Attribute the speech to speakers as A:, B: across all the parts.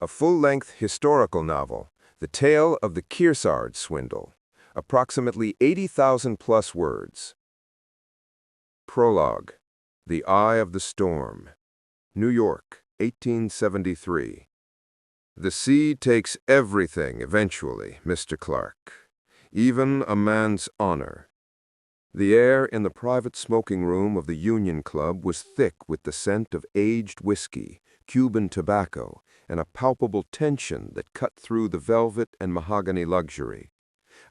A: a full-length historical novel, The Tale of the Kearsarge Swindle, approximately 80,000+ words. Prologue. The Eye of the Storm. New York, 1873. The sea takes everything eventually, Mr. Clark, even a man's honor. The air in the private smoking room of the Union Club was thick with the scent of aged whiskey, Cuban tobacco, and a palpable tension that cut through the velvet and mahogany luxury.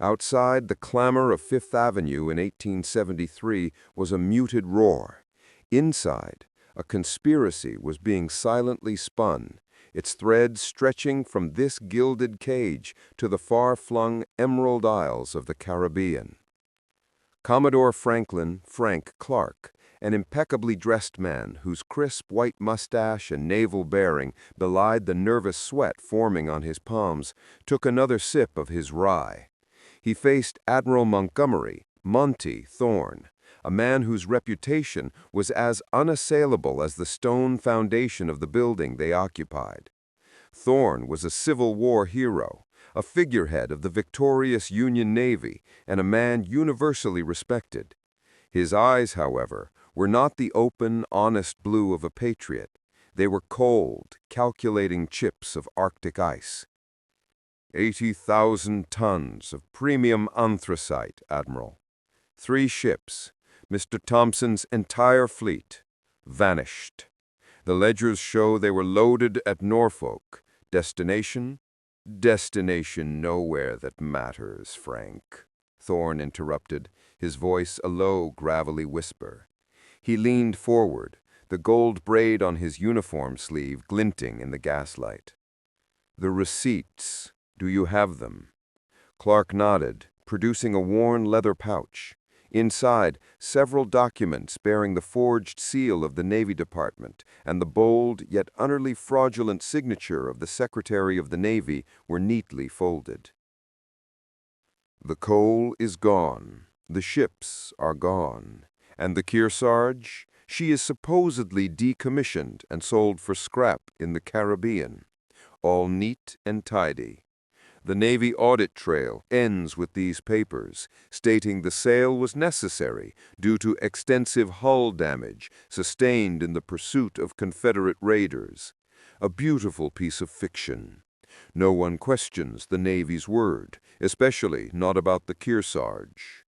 A: Outside, the clamor of Fifth Avenue in 1873 was a muted roar. Inside, a conspiracy was being silently spun, its threads stretching from this gilded cage to the far-flung Emerald Isles of the Caribbean. Commodore Franklin "Frank" Clark, an impeccably dressed man whose crisp white mustache and naval bearing belied the nervous sweat forming on his palms, took another sip of his rye. He faced Admiral Montgomery "Monty" Thorne, a man whose reputation was as unassailable as the stone foundation of the building they occupied. Thorne was a Civil War hero, a figurehead of the victorious Union Navy, and a man universally respected. His eyes, however, were not the open, honest blue of a patriot. They were cold, calculating chips of Arctic ice. 80,000 tons of premium anthracite, Admiral. 3 ships, Mr. Thompson's entire fleet, vanished. The ledgers show they were loaded at Norfolk. Destination? Destination nowhere that matters, Frank, Thorne interrupted, his voice a low, gravelly whisper. He leaned forward, the gold braid on his uniform sleeve glinting in the gaslight. The receipts, do you have them? Clark nodded, producing a worn leather pouch. Inside, several documents bearing the forged seal of the Navy Department and the bold yet utterly fraudulent signature of the Secretary of the Navy were neatly folded. The coal is gone, the ships are gone, and the Kearsarge, she is supposedly decommissioned and sold for scrap in the Caribbean. All neat and tidy. The Navy audit trail ends with these papers, stating the sale was necessary due to extensive hull damage sustained in the pursuit of Confederate raiders. A beautiful piece of fiction. No one questions the Navy's word, especially not about the Kearsarge.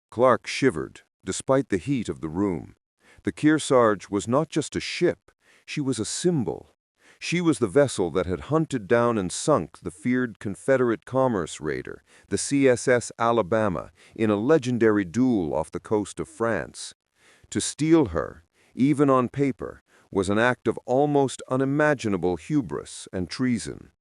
A: Clark shivered, despite the heat of the room. The Kearsarge was not just a ship, she was a symbol. She was the vessel that had hunted down and sunk the feared Confederate commerce raider, the CSS Alabama, in a legendary duel off the coast of France. To steal her, even on paper, was an act of almost unimaginable hubris and treason.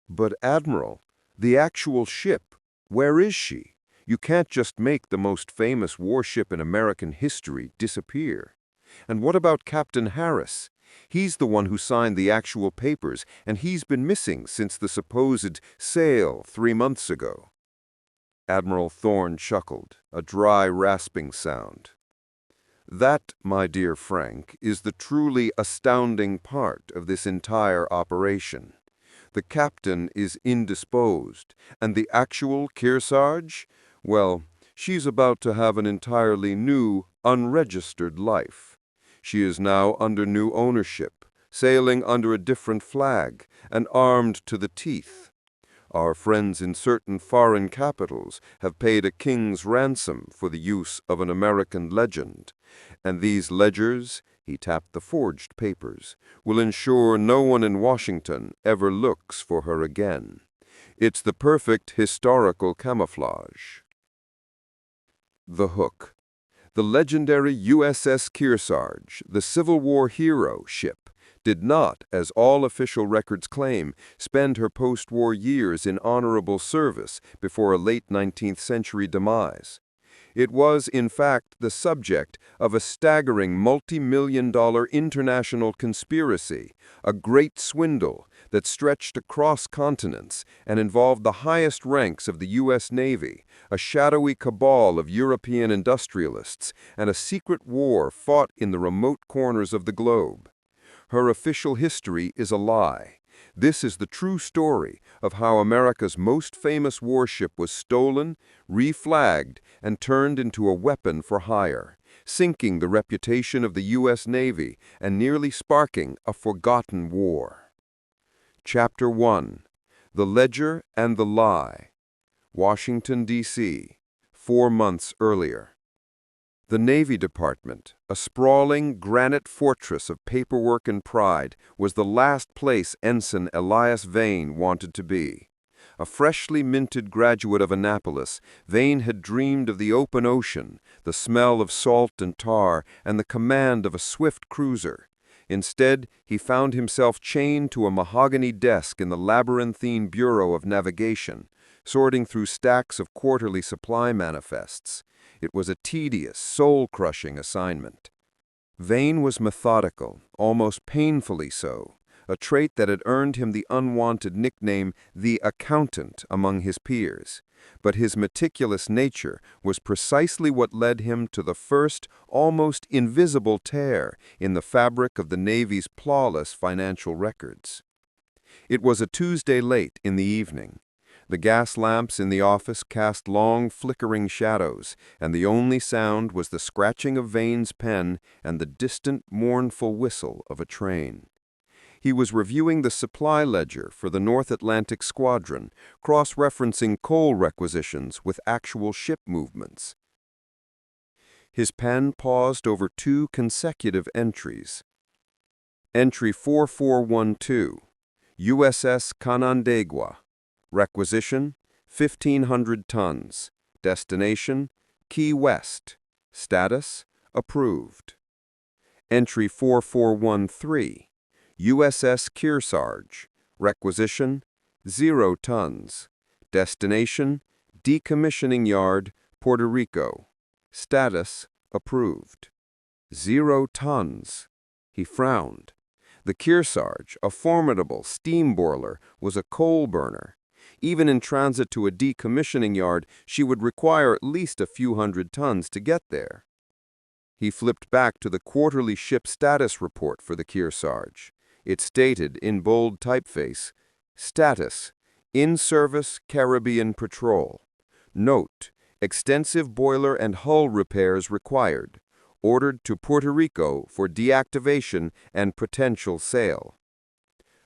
A: But Admiral, the actual ship, where is she? You can't just make the most famous warship in American history disappear. And what about Captain Harris? He's the one who signed the actual papers, and he's been missing since the supposed sale 3 months ago. Admiral Thorne chuckled, a dry, rasping sound. That, my dear Frank, is the truly astounding part of this entire operation. The captain is indisposed, and the actual Kearsarge? Well, she's about to have an entirely new, unregistered life. She is now under new ownership, sailing under a different flag, and armed to the teeth. Our friends in certain foreign capitals have paid a king's ransom for the use of an American legend, and these ledgers, he tapped the forged papers, will ensure no one in Washington ever looks for her again. It's the perfect historical camouflage. The hook. The legendary USS Kearsarge, the Civil War hero ship, did not, as all official records claim, spend her post-war years in honorable service before a late 19th century demise. It was, in fact, the subject of a staggering multi-million-dollar international conspiracy, a great swindle that stretched across continents and involved the highest ranks of the U.S. Navy, a shadowy cabal of European industrialists, and a secret war fought in the remote corners of the globe. Her official history is a lie, This is the true story of how America's most famous warship was stolen, reflagged, and turned into a weapon for hire, sinking the reputation of the U.S. Navy and nearly sparking a forgotten war. Chapter 1. The Ledger and the Lie. Washington, D.C., 4 months earlier. The Navy Department, a sprawling granite fortress of paperwork and pride, was the last place Ensign Elias Vane wanted to be. A freshly minted graduate of Annapolis, Vane had dreamed of the open ocean, the smell of salt and tar, and the command of a swift cruiser. Instead, he found himself chained to a mahogany desk in the labyrinthine Bureau of Navigation, sorting through stacks of quarterly supply manifests. It was a tedious, soul-crushing assignment. Vane was methodical, almost painfully so, a trait that had earned him the unwanted nickname the accountant among his peers. But his meticulous nature was precisely what led him to the first, almost invisible tear in the fabric of the Navy's flawless financial records. It was a Tuesday late in the evening. The gas lamps in the office cast long, flickering shadows, and the only sound was the scratching of Vane's pen and the distant, mournful whistle of a train. He was reviewing the supply ledger for the North Atlantic Squadron, cross-referencing coal requisitions with actual ship movements. His pen paused over 2 consecutive entries. Entry 4412, USS Canandaigua. Requisition, 1,500 tons. Destination, Key West. Status, approved. Entry 4413, USS Kearsarge. Requisition, 0 tons. Destination, Decommissioning Yard, Puerto Rico. Status, approved. 0 tons. He frowned. The Kearsarge, a formidable steam boiler, was a coal burner. Even in transit to a decommissioning yard, she would require at least a few hundred tons to get there. He flipped back to the quarterly ship status report for the Kearsarge. It stated, in bold typeface, Status, In Service Caribbean Patrol. Note, extensive boiler and hull repairs required. Ordered to Puerto Rico for deactivation and potential sale.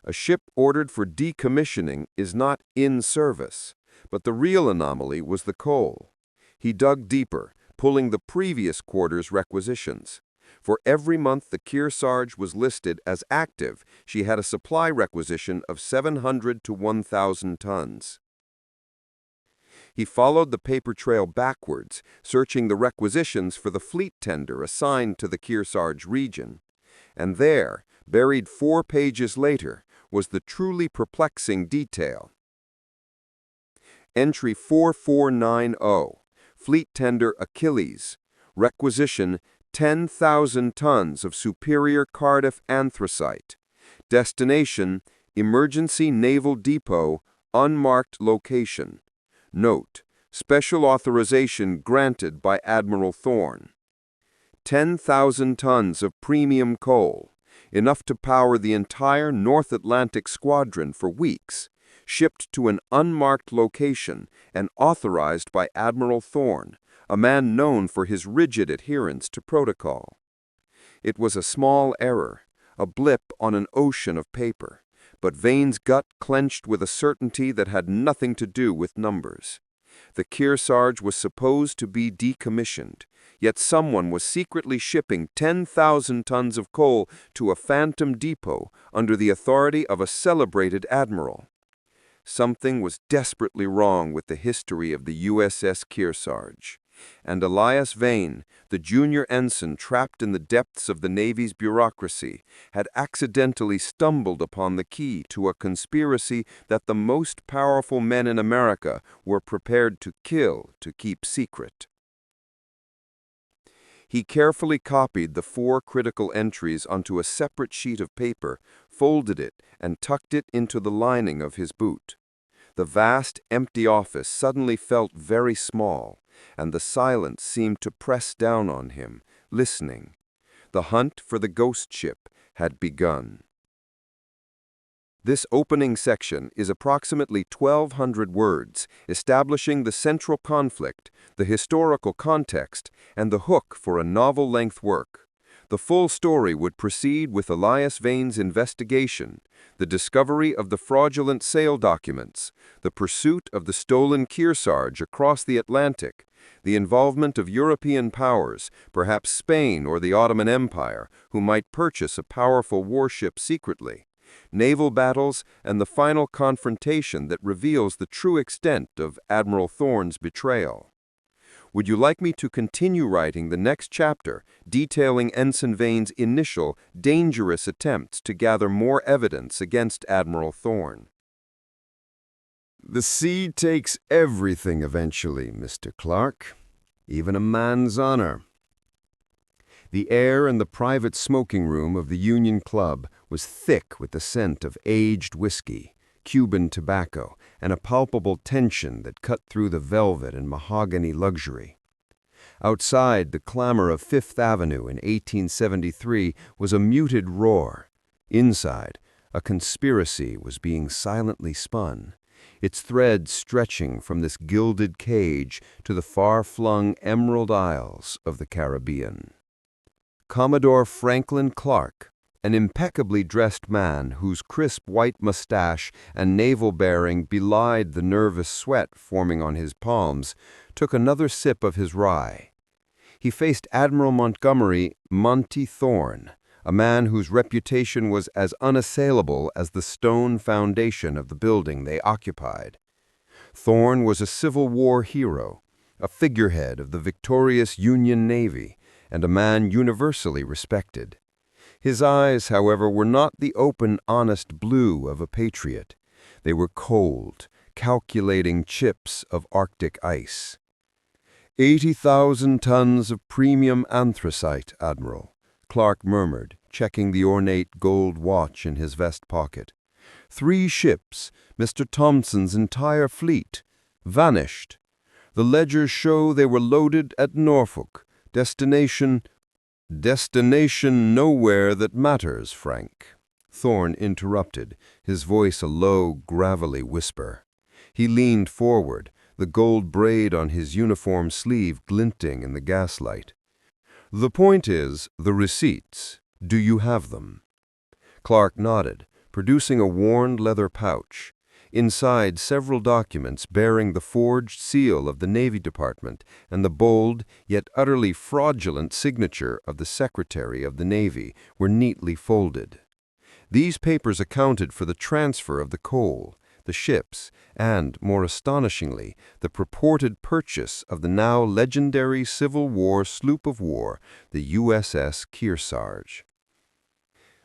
A: A ship ordered for decommissioning is not in service, but the real anomaly was the coal. He dug deeper, pulling the previous quarter's requisitions. For every month the Kearsarge was listed as active, she had a supply requisition of 700 to 1,000 tons. He followed the paper trail backwards, searching the requisitions for the fleet tender assigned to the Kearsarge region. And there, buried 4 pages later, was the truly perplexing detail. Entry 4490, Fleet Tender Achilles. Requisition, 10,000 tons of superior Cardiff anthracite. Destination, Emergency Naval Depot, unmarked location. Note, special authorization granted by Admiral Thorne. 10,000 tons of premium coal, enough to power the entire North Atlantic Squadron for weeks, shipped to an unmarked location and authorized by Admiral Thorne, a man known for his rigid adherence to protocol. It was a small error, a blip on an ocean of paper, but Vane's gut clenched with a certainty that had nothing to do with numbers. The Kearsarge was supposed to be decommissioned, yet someone was secretly shipping 10,000 tons of coal to a phantom depot under the authority of a celebrated admiral. Something was desperately wrong with the history of the USS Kearsarge, and Elias Vane, the junior ensign trapped in the depths of the Navy's bureaucracy, had accidentally stumbled upon the key to a conspiracy that the most powerful men in America were prepared to kill to keep secret. He carefully copied the 4 critical entries onto a separate sheet of paper, folded it, and tucked it into the lining of his boot. The vast, empty office suddenly felt very small, and the silence seemed to press down on him, listening. The hunt for the ghost ship had begun. This opening section is approximately 1,200 words, establishing the central conflict, the historical context, and the hook for a novel-length work. The full story would proceed with Elias Vane's investigation, the discovery of the fraudulent sale documents, the pursuit of the stolen Kearsarge across the Atlantic, the involvement of European powers, perhaps Spain or the Ottoman Empire, who might purchase a powerful warship secretly, naval battles, and the final confrontation that reveals the true extent of Admiral Thorne's betrayal. Would you like me to continue writing the next chapter, detailing Ensign Vane's initial, dangerous attempts to gather more evidence against Admiral Thorne?
B: The sea takes everything eventually, Mr. Clark, even a man's honor. The air in the private smoking room of the Union Club was thick with the scent of aged whiskey, Cuban tobacco, and a palpable tension that cut through the velvet and mahogany luxury. Outside, the clamor of Fifth Avenue in 1873 was a muted roar. Inside, a conspiracy was being silently spun, its threads stretching from this gilded cage to the far-flung Emerald Isles of the Caribbean. Commodore Franklin Clark, an impeccably dressed man whose crisp white mustache and naval bearing belied the nervous sweat forming on his palms, took another sip of his rye. He faced Admiral Montgomery "Monty" Thorne, a man whose reputation was as unassailable as the stone foundation of the building they occupied. Thorne was a Civil War hero, a figurehead of the victorious Union Navy, and a man universally respected. His eyes, however, were not the open, honest blue of a patriot. They were cold, calculating chips of Arctic ice. 80,000 tons of premium anthracite, Admiral, Clark murmured, checking the ornate gold watch in his vest pocket. 3 ships, Mr. Thompson's entire fleet, vanished. The ledgers show they were loaded at Norfolk. Destination nowhere that matters, Frank. Thorne interrupted, his voice a low, gravelly whisper. He leaned forward, the gold braid on his uniform sleeve glinting in the gaslight. The point is, the receipts. Do you have them? Clark nodded, producing a worn leather pouch. Inside, several documents bearing the forged seal of the Navy Department and the bold, yet utterly fraudulent signature of the Secretary of the Navy were neatly folded. These papers accounted for the transfer of the coal, the ships, and, more astonishingly, the purported purchase of the now legendary Civil War sloop of war, the USS Kearsarge.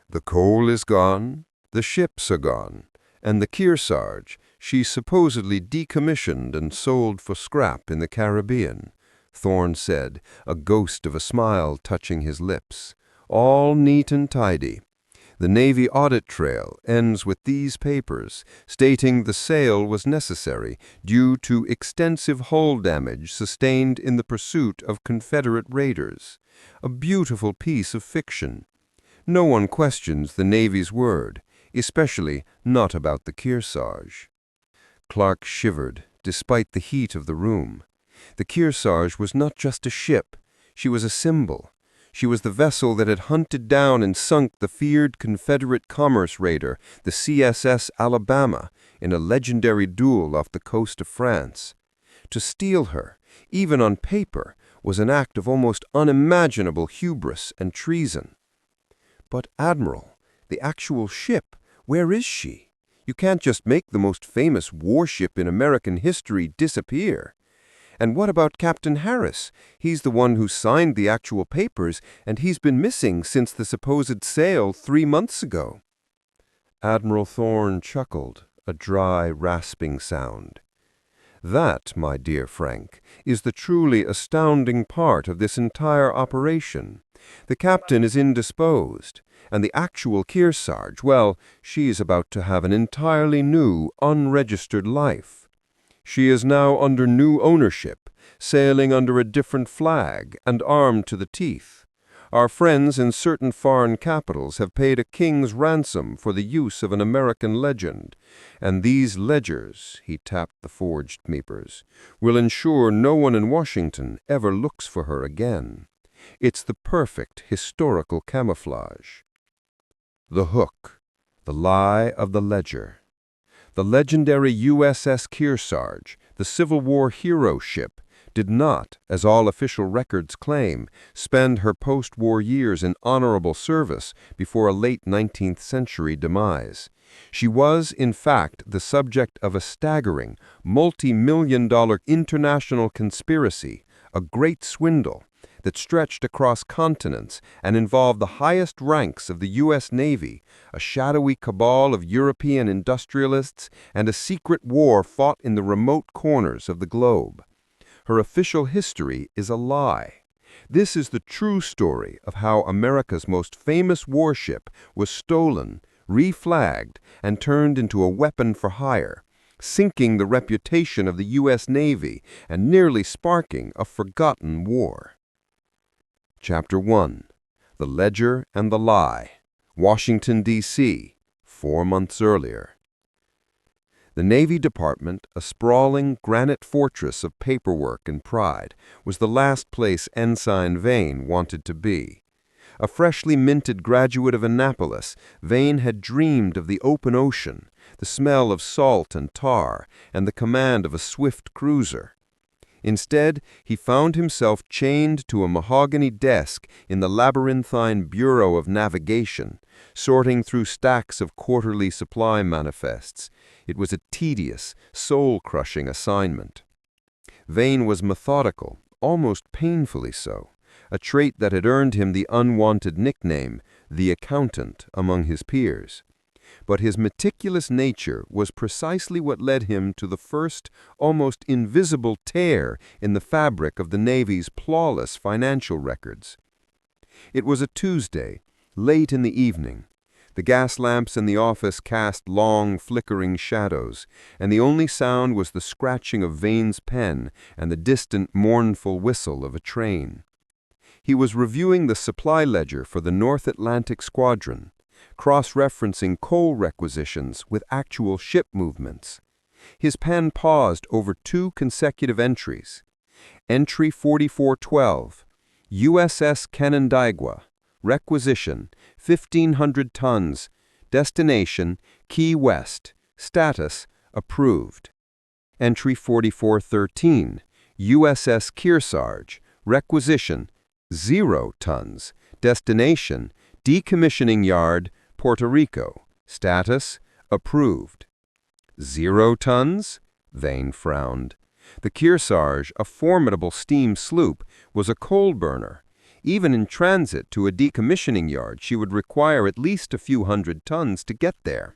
B: The coal is gone, the ships are gone, and the Kearsarge, she supposedly decommissioned and sold for scrap in the Caribbean, Thorne said, a ghost of a smile touching his lips. All neat and tidy. The Navy audit trail ends with these papers, stating the sale was necessary due to extensive hull damage sustained in the pursuit of Confederate raiders. A beautiful piece of fiction. No one questions the Navy's word, especially not about the Kearsarge. Clark shivered, despite the heat of the room. The Kearsarge was not just a ship, she was a symbol. She was the vessel that had hunted down and sunk the feared Confederate commerce raider, the CSS Alabama, in a legendary duel off the coast of France. To steal her, even on paper, was an act of almost unimaginable hubris and treason. But, Admiral, the actual ship, where is she? You can't just make the most famous warship in American history disappear. And what about Captain Harris? He's the one who signed the actual papers, and he's been missing since the supposed sale 3 months ago. Admiral Thorne chuckled, a dry, rasping sound. That, my dear Frank, is the truly astounding part of this entire operation. The captain is indisposed, and the actual Kearsarge, well, she is about to have an entirely new, unregistered life. She is now under new ownership, sailing under a different flag and armed to the teeth. Our friends in certain foreign capitals have paid a king's ransom for the use of an American legend, and these ledgers," he tapped the forged papers, "will ensure no one in Washington ever looks for her again. It's the perfect historical camouflage." The hook, the lie of the ledger. The legendary USS Kearsarge, the Civil War hero ship, did not, as all official records claim, spend her post-war years in honorable service before a late 19th century demise. She was, in fact, the subject of a staggering, multi-million-dollar international conspiracy, a great swindle, that stretched across continents and involved the highest ranks of the U.S. Navy, a shadowy cabal of European industrialists, and a secret war fought in the remote corners of the globe. Her official history is a lie. This is the true story of how America's most famous warship was stolen, reflagged, and turned into a weapon for hire, sinking the reputation of the U.S. Navy and nearly sparking a forgotten war. Chapter 1. The Ledger and the Lie. Washington, D.C., 4 months earlier. The Navy Department, a sprawling granite fortress of paperwork and pride, was the last place Ensign Vane wanted to be. A freshly minted graduate of Annapolis, Vane had dreamed of the open ocean, the smell of salt and tar, and the command of a swift cruiser. Instead, he found himself chained to a mahogany desk in the labyrinthine Bureau of Navigation, sorting through stacks of quarterly supply manifests. It was a tedious, soul-crushing assignment. Vane was methodical, almost painfully so, a trait that had earned him the unwanted nickname, the accountant, among his peers. But his meticulous nature was precisely what led him to the first, almost invisible tear in the fabric of the Navy's flawless financial records. It was a Tuesday, late in the evening. The gas lamps in the office cast long, flickering shadows, and the only sound was the scratching of Vane's pen and the distant, mournful whistle of a train. He was reviewing the supply ledger for the North Atlantic Squadron, cross-referencing coal requisitions with actual ship movements. His pen paused over 2 consecutive entries. Entry 4412, USS Canandaigua, requisition, 1,500 tons, destination, Key West, status, approved. Entry 4413, USS Kearsarge, requisition, 0 tons, destination, Decommissioning Yard, Puerto Rico. Status, approved. 0 tons? Vane frowned. The Kearsarge, a formidable steam sloop, was a coal burner. Even in transit to a decommissioning yard, she would require at least a few hundred tons to get there.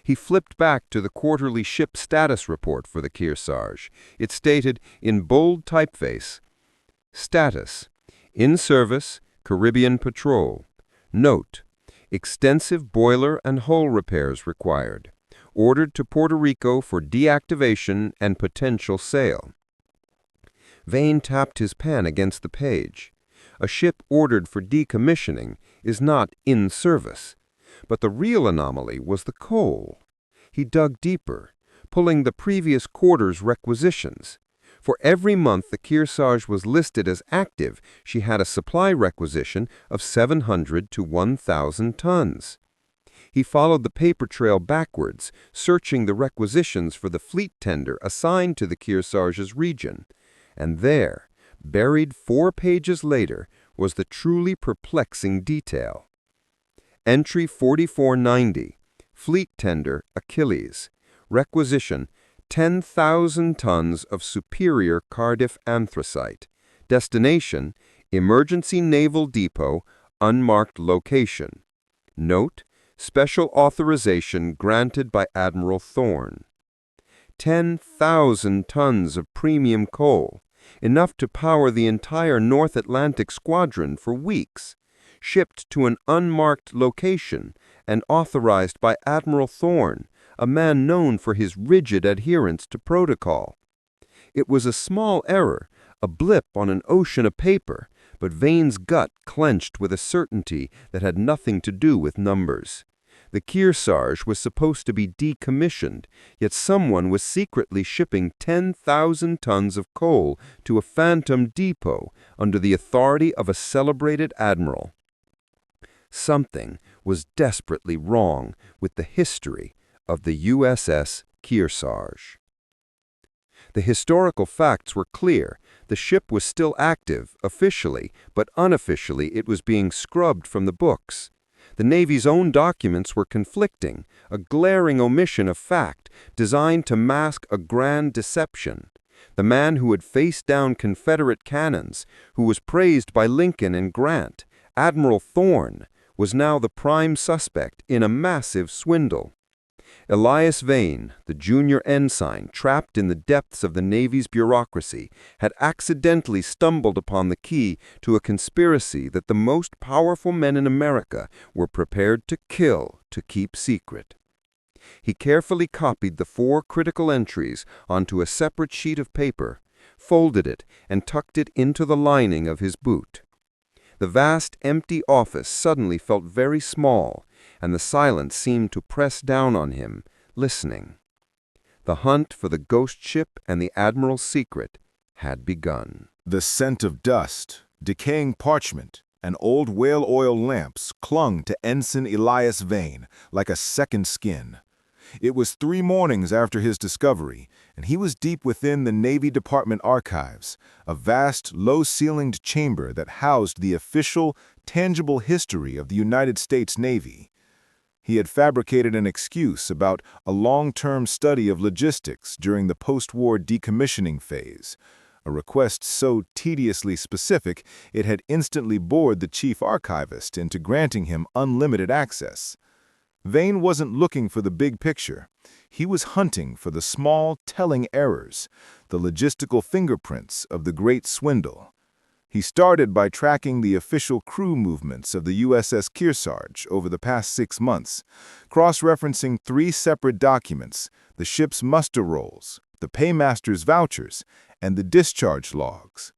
B: He flipped back to the quarterly ship status report for the Kearsarge. It stated, in bold typeface, status, in service, Caribbean Patrol. Note, extensive boiler and hull repairs required. Ordered to Puerto Rico for deactivation and potential sale. Vane tapped his pen against the page. A ship ordered for decommissioning is not in service. But the real anomaly was the coal. He dug deeper, pulling the previous quarter's requisitions. For every month the Kearsarge was listed as active, she had a supply requisition of 700 to 1,000 tons. He followed the paper trail backwards, searching the requisitions for the fleet tender assigned to the Kearsarge's region. And there, buried 4 pages later, was the truly perplexing detail. Entry 4490, fleet tender Achilles, requisition, 10,000 tons of superior Cardiff anthracite. Destination, Emergency Naval Depot, unmarked location. Note, special authorization granted by Admiral Thorne. 10,000 tons of premium coal, enough to power the entire North Atlantic Squadron for weeks, shipped to an unmarked location and authorized by Admiral Thorne, a man known for his rigid adherence to protocol. It was a small error, a blip on an ocean of paper, but Vane's gut clenched with a certainty that had nothing to do with numbers. The Kearsarge was supposed to be decommissioned, yet someone was secretly shipping 10,000 tons of coal to a phantom depot under the authority of a celebrated admiral. Something was desperately wrong with the history of the USS Kearsarge. The historical facts were clear. The ship was still active, officially, but unofficially it was being scrubbed from the books. The Navy's own documents were conflicting, a glaring omission of fact designed to mask a grand deception. The man who had faced down Confederate cannons, who was praised by Lincoln and Grant, Admiral Thorne, was now the prime suspect in a massive swindle. Elias Vane, the junior ensign trapped in the depths of the Navy's bureaucracy, had accidentally stumbled upon the key to a conspiracy that the most powerful men in America were prepared to kill to keep secret. He carefully copied the 4 critical entries onto a separate sheet of paper, folded it, and tucked it into the lining of his boot. The vast, empty office suddenly felt very small, and the silence seemed to press down on him, listening. The hunt for the ghost ship and the Admiral's secret had begun.
C: The scent of dust, decaying parchment, and old whale oil lamps clung to Ensign Elias Vane like a second skin. It was 3 mornings after his discovery, and he was deep within the Navy Department archives, a vast, low-ceilinged chamber that housed the official, tangible history of the United States Navy. He had fabricated an excuse about a long-term study of logistics during the post-war decommissioning phase, a request so tediously specific it had instantly bored the chief archivist into granting him unlimited access. Vane wasn't looking for the big picture. He was hunting for the small, telling errors, the logistical fingerprints of the great swindle. He started by tracking the official crew movements of the USS Kearsarge over the past 6 months, cross-referencing 3 separate documents: the ship's muster rolls, the paymaster's vouchers, and the discharge logs.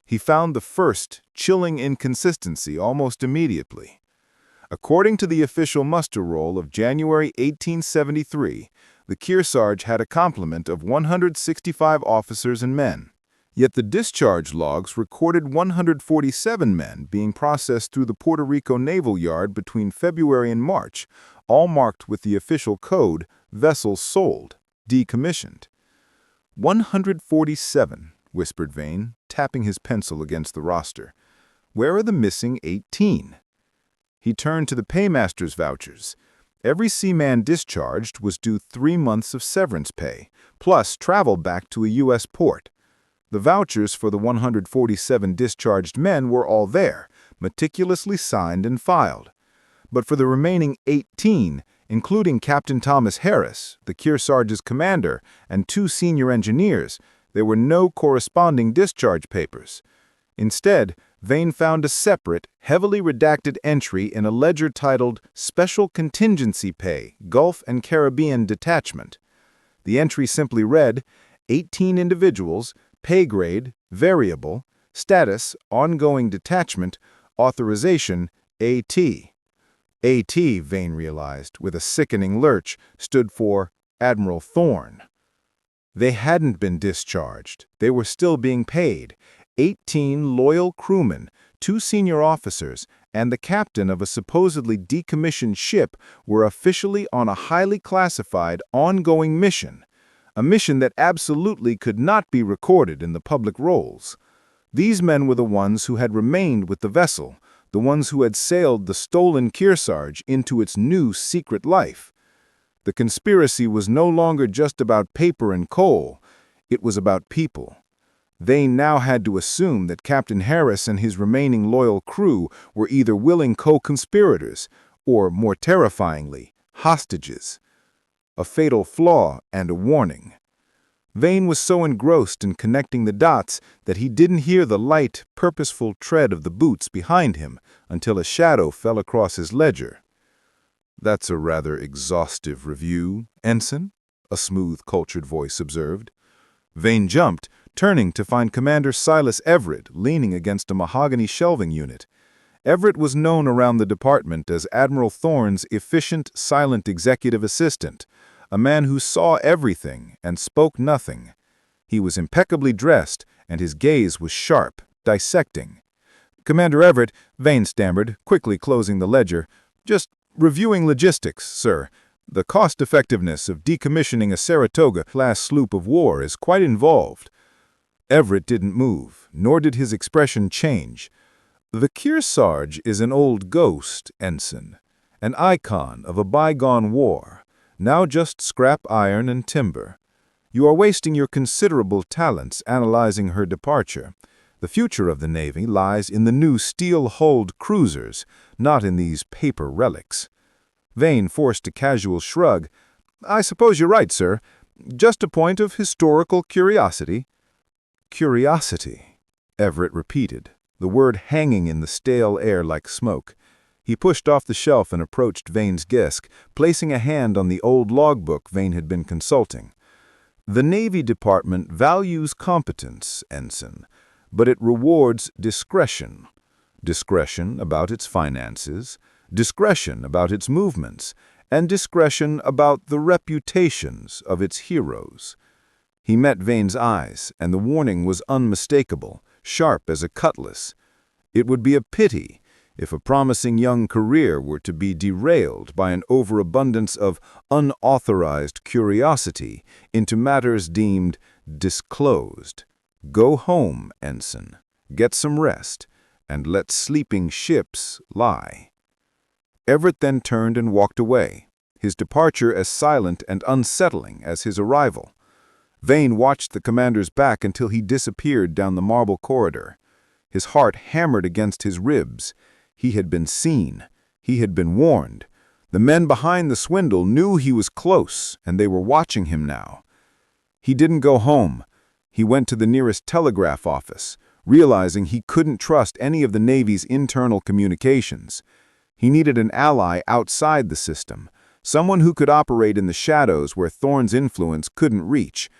C: He found the first chilling inconsistency almost immediately. According to the official muster roll of January 1873, the Kearsarge had a complement of 165 officers and men. Yet the discharge logs recorded 147 men being processed through the Puerto Rico Naval Yard between February and March, all marked with the official code, "Vessels sold, decommissioned." 147, whispered Vane, tapping his pencil against the roster. Where are the missing 18? He turned to the paymaster's vouchers. Every seaman discharged was due 3 months of severance pay, plus travel back to a U.S. port. The vouchers for the 147 discharged men were all there, meticulously signed and filed. But for the remaining 18, including Captain Thomas Harris, the Kearsarge's commander, and 2 senior engineers, there were no corresponding discharge papers. Instead, Vane found a separate, heavily redacted entry in a ledger titled Special Contingency Pay, Gulf and Caribbean Detachment. The entry simply read, 18 individuals, pay grade, variable, status, ongoing detachment, authorization, AT. AT, Vane realized, with a sickening lurch, stood for Admiral Thorne. They hadn't been discharged. They were still being paid. 18 loyal crewmen, 2 senior officers, and the captain of a supposedly decommissioned ship were officially on a highly classified, ongoing mission, a mission that absolutely could not be recorded in the public rolls. These men were the ones who had remained with the vessel, the ones who had sailed the stolen Kearsarge into its new secret life. The conspiracy was no longer just about paper and coal. It was about people. Vane now had to assume that Captain Harris and his remaining loyal crew were either willing co-conspirators or, more terrifyingly, hostages. A fatal flaw and a warning. Vane was so engrossed in connecting the dots that he didn't hear the light, purposeful tread of the boots behind him until a shadow fell across his ledger. "That's a rather exhaustive review, Ensign," a smooth, cultured voice observed. Vane jumped, turning to find Commander Silas Everett leaning against a mahogany shelving unit. Everett was known around the department as Admiral Thorne's efficient, silent executive assistant, a man who saw everything and spoke nothing. He was impeccably dressed, and his gaze was sharp, dissecting. "Commander Everett," Vane stammered, quickly closing the ledger. "Just reviewing logistics, sir. The cost-effectiveness of decommissioning a Saratoga-class sloop of war is quite involved." Everett didn't move, nor did his expression change. "The Kearsarge is an old ghost, Ensign, an icon of a bygone war, now just scrap iron and timber. You are wasting your considerable talents analyzing her departure. The future of the Navy lies in the new steel-hulled cruisers, not in these paper relics." Vane forced a casual shrug. "I suppose you're right, sir. Just a point of historical curiosity." "Curiosity," Everett repeated, the word hanging in the stale air like smoke. He pushed off the shelf and approached Vane's desk, placing a hand on the old logbook Vane had been consulting. "The Navy Department values competence, Ensign, but it rewards discretion. Discretion about its finances, discretion about its movements, and discretion about the reputations of its heroes." He met Vane's eyes, and the warning was unmistakable, sharp as a cutlass. It would be a pity if a promising young career were to be derailed by an overabundance of unauthorized curiosity into matters deemed disclosed. Go home, Ensign, get some rest, and let sleeping ships lie. Everett then turned and walked away, his departure as silent and unsettling as his arrival. Vane watched the commander's back until he disappeared down the marble corridor. His heart hammered against his ribs. He had been seen. He had been warned. The men behind the swindle knew he was close, and they were watching him now. He didn't go home. He went to the nearest telegraph office, realizing he couldn't trust any of the Navy's internal communications. He needed an ally outside the system, someone who could operate in the shadows where Thorne's influence couldn't reach.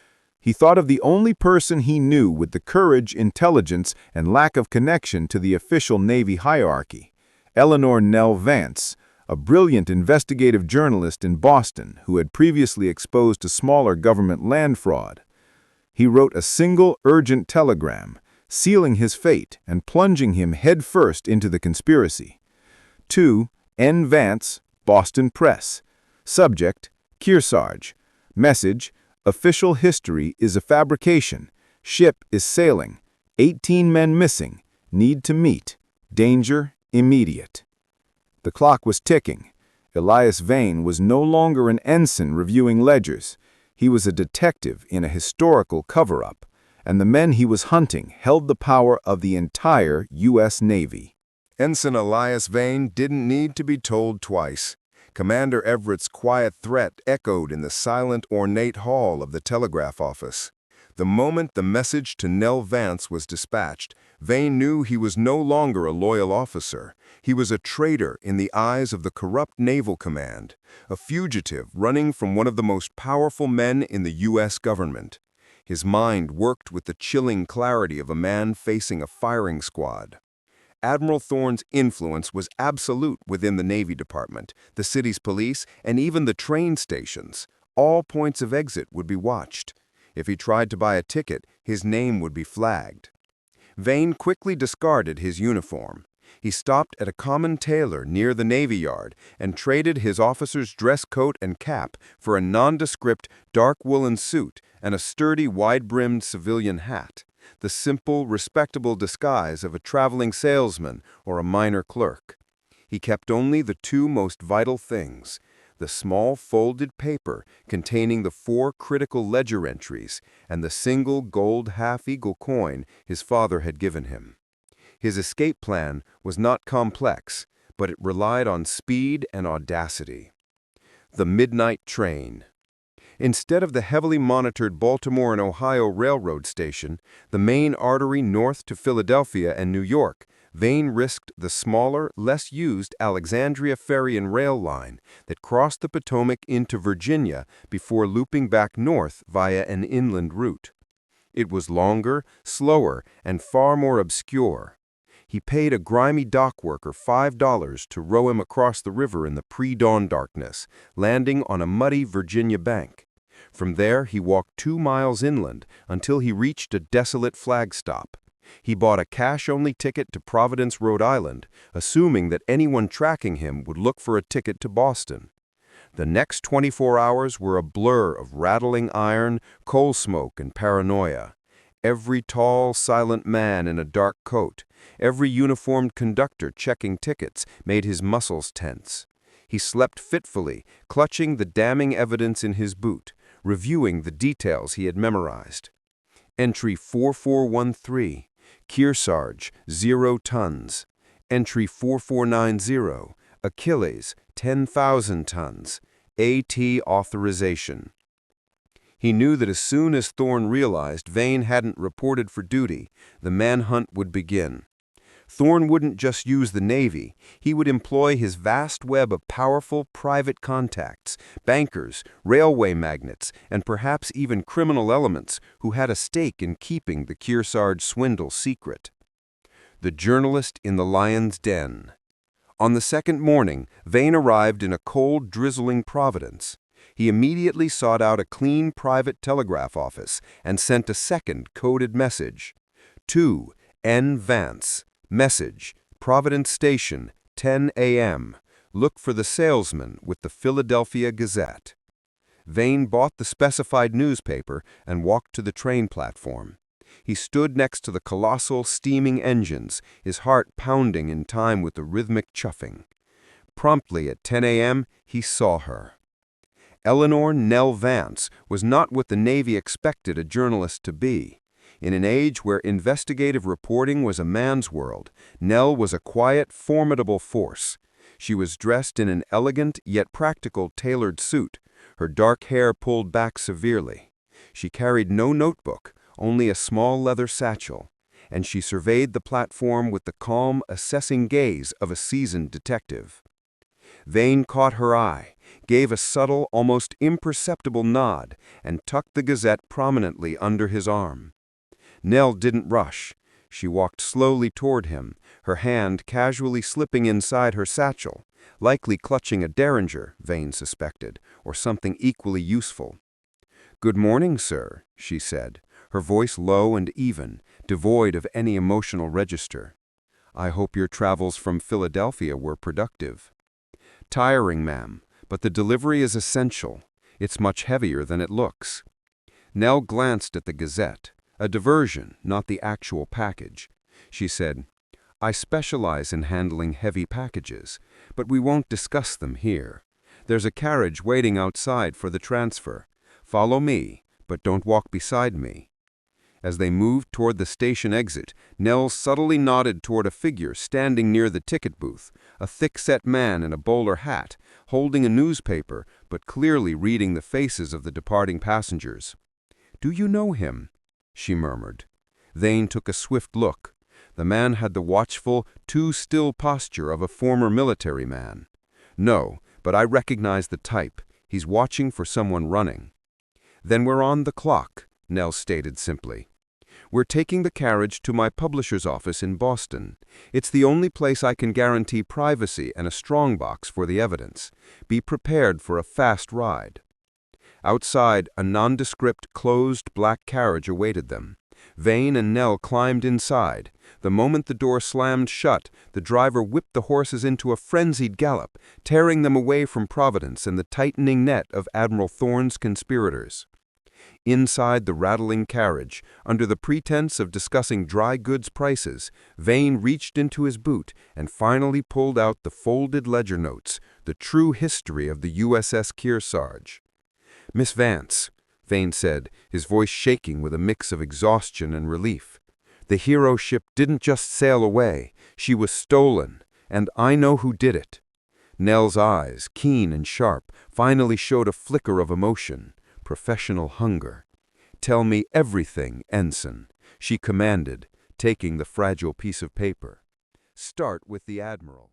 C: He thought of the only person he knew with the courage, intelligence, and lack of connection to the official Navy hierarchy, Eleanor Nell Vance, a brilliant investigative journalist in Boston who had previously exposed a smaller government land fraud. He wrote a single urgent telegram, sealing his fate and plunging him headfirst into the conspiracy. To N. Vance, Boston Press. Subject, Kearsarge. Message, official history is a fabrication. Ship is sailing. 18 men missing. Need to meet. Danger immediate. The clock was ticking. Elias Vane was no longer an ensign reviewing ledgers. He was a detective in a historical cover-up, and the men he was hunting held the power of the entire U.S. Navy.
A: Ensign Elias Vane didn't need to be told twice. Commander Everett's quiet threat echoed in the silent, ornate hall of the telegraph office. The moment the message to Nell Vance was dispatched, Vane knew he was no longer a loyal officer. He was a traitor in the eyes of the corrupt naval command, a fugitive running from one of the most powerful men in the U.S. government. His mind worked with the chilling clarity of a man facing a firing squad. Admiral Thorne's influence was absolute within the Navy Department, the city's police, and even the train stations. All points of exit would be watched. If he tried to buy a ticket, his name would be flagged. Vane quickly discarded his uniform. He stopped at a common tailor near the Navy Yard and traded his officer's dress coat and cap for a nondescript dark woolen suit and a sturdy wide-brimmed civilian hat, the simple, respectable disguise of a traveling salesman or a minor clerk. He kept only the two most vital things: the small folded paper containing the 4 critical ledger entries and the single gold half-eagle coin his father had given him. His escape plan was not complex, but it relied on speed and audacity. The midnight train. Instead of the heavily monitored Baltimore and Ohio Railroad station, the main artery north to Philadelphia and New York, Vane risked the smaller, less used Alexandria ferry and rail line that crossed the Potomac into Virginia before looping back north via an inland route.
B: It was longer, slower, and far more obscure. He paid a grimy dock worker $5 to row him across the river in the pre-dawn darkness, landing on a muddy Virginia bank. From there, he walked 2 miles inland until he reached a desolate flag stop. He bought a cash-only ticket to Providence, Rhode Island, assuming that anyone tracking him would look for a ticket to Boston. The next 24 hours were a blur of rattling iron, coal smoke, and paranoia. Every tall, silent man in a dark coat, every uniformed conductor checking tickets made his muscles tense. He slept fitfully, clutching the damning evidence in his boot, reviewing the details he had memorized. Entry 4413, Kearsarge, 0 tons. Entry 4490, Achilles, 10,000 tons. AT authorization. He knew that as soon as Thorne realized Vane hadn't reported for duty, the manhunt would begin. Thorne wouldn't just use the Navy, he would employ his vast web of powerful private contacts, bankers, railway magnates, and perhaps even criminal elements who had a stake in keeping the Kearsarge swindle secret. The journalist in the lion's den. On the second morning, Vane arrived in a cold, drizzling Providence. He immediately sought out a clean private telegraph office and sent a second coded message. To N. Vance. Message, Providence Station, 10 a.m. Look for the salesman with the Philadelphia Gazette. Vane bought the specified newspaper and walked to the train platform. He stood next to the colossal, steaming engines, his heart pounding in time with the rhythmic chuffing. Promptly at 10 a.m., he saw her. Eleanor Nell Vance was not what the Navy expected a journalist to be. In an age where investigative reporting was a man's world, Nell was a quiet, formidable force. She was dressed in an elegant yet practical tailored suit, her dark hair pulled back severely. She carried no notebook, only a small leather satchel, and she surveyed the platform with the calm, assessing gaze of a seasoned detective. Vane caught her eye, gave a subtle, almost imperceptible nod, and tucked the Gazette prominently under his arm. Nell didn't rush. She walked slowly toward him, her hand casually slipping inside her satchel, likely clutching a derringer, Vane suspected, or something equally useful. "Good morning, sir," she said, her voice low and even, devoid of any emotional register. "I hope your travels from Philadelphia were productive." "Tiring, ma'am, but the delivery is essential. It's much heavier than it looks." Nell glanced at the Gazette. A diversion, not the actual package. She said, "I specialize in handling heavy packages, but we won't discuss them here. There's a carriage waiting outside for the transfer. Follow me, but don't walk beside me." As they moved toward the station exit, Nell subtly nodded toward a figure standing near the ticket booth, a thick-set man in a bowler hat, holding a newspaper, but clearly reading the faces of the departing passengers. "Do you know him?" she murmured. Vane took a swift look. The man had the watchful, too-still posture of a former military man. "No, but I recognize the type. He's watching for someone running." "Then we're on the clock," Nell stated simply. "We're taking the carriage to my publisher's office in Boston. It's the only place I can guarantee privacy and a strongbox for the evidence. Be prepared for a fast ride." Outside, a nondescript, closed black carriage awaited them. Vane and Nell climbed inside. The moment the door slammed shut, the driver whipped the horses into a frenzied gallop, tearing them away from Providence and the tightening net of Admiral Thorne's conspirators. Inside the rattling carriage, under the pretense of discussing dry goods prices, Vane reached into his boot and finally pulled out the folded ledger notes, the true history of the USS Kearsarge. "Miss Vance," Vane said, his voice shaking with a mix of exhaustion and relief, "the hero ship didn't just sail away, she was stolen, and I know who did it." Nell's eyes, keen and sharp, finally showed a flicker of emotion, professional hunger. "Tell me everything, Ensign," she commanded, taking the fragile piece of paper. "Start with the Admiral."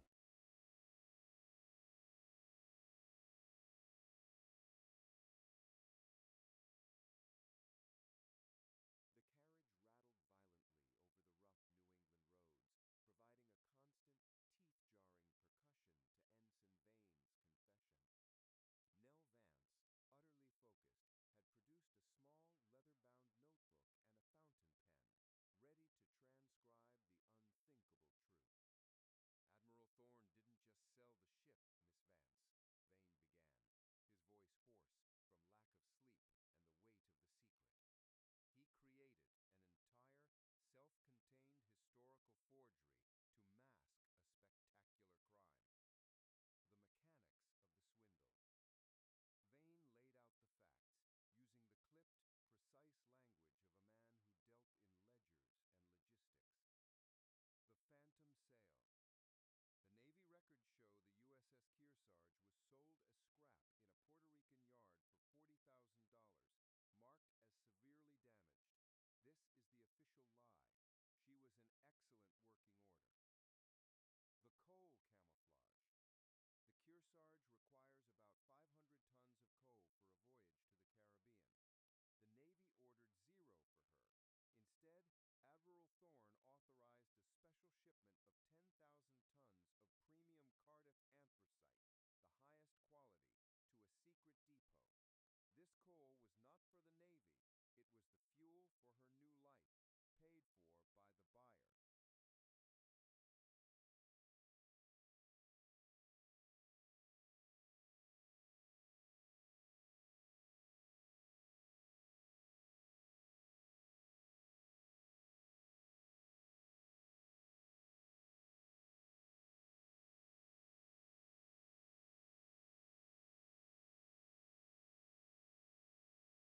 B: was in excellent working order. The coal camouflage. The Kearsarge requires about 500 tons of coal for a voyage to the Caribbean. The Navy ordered 0 for her. Instead, Admiral Thorne authorized a special shipment of 10,000 tons of premium Cardiff anthracite, the highest quality, to a secret depot. This coal was not for the Navy, it was the fuel for her new life, paid for by the buyer.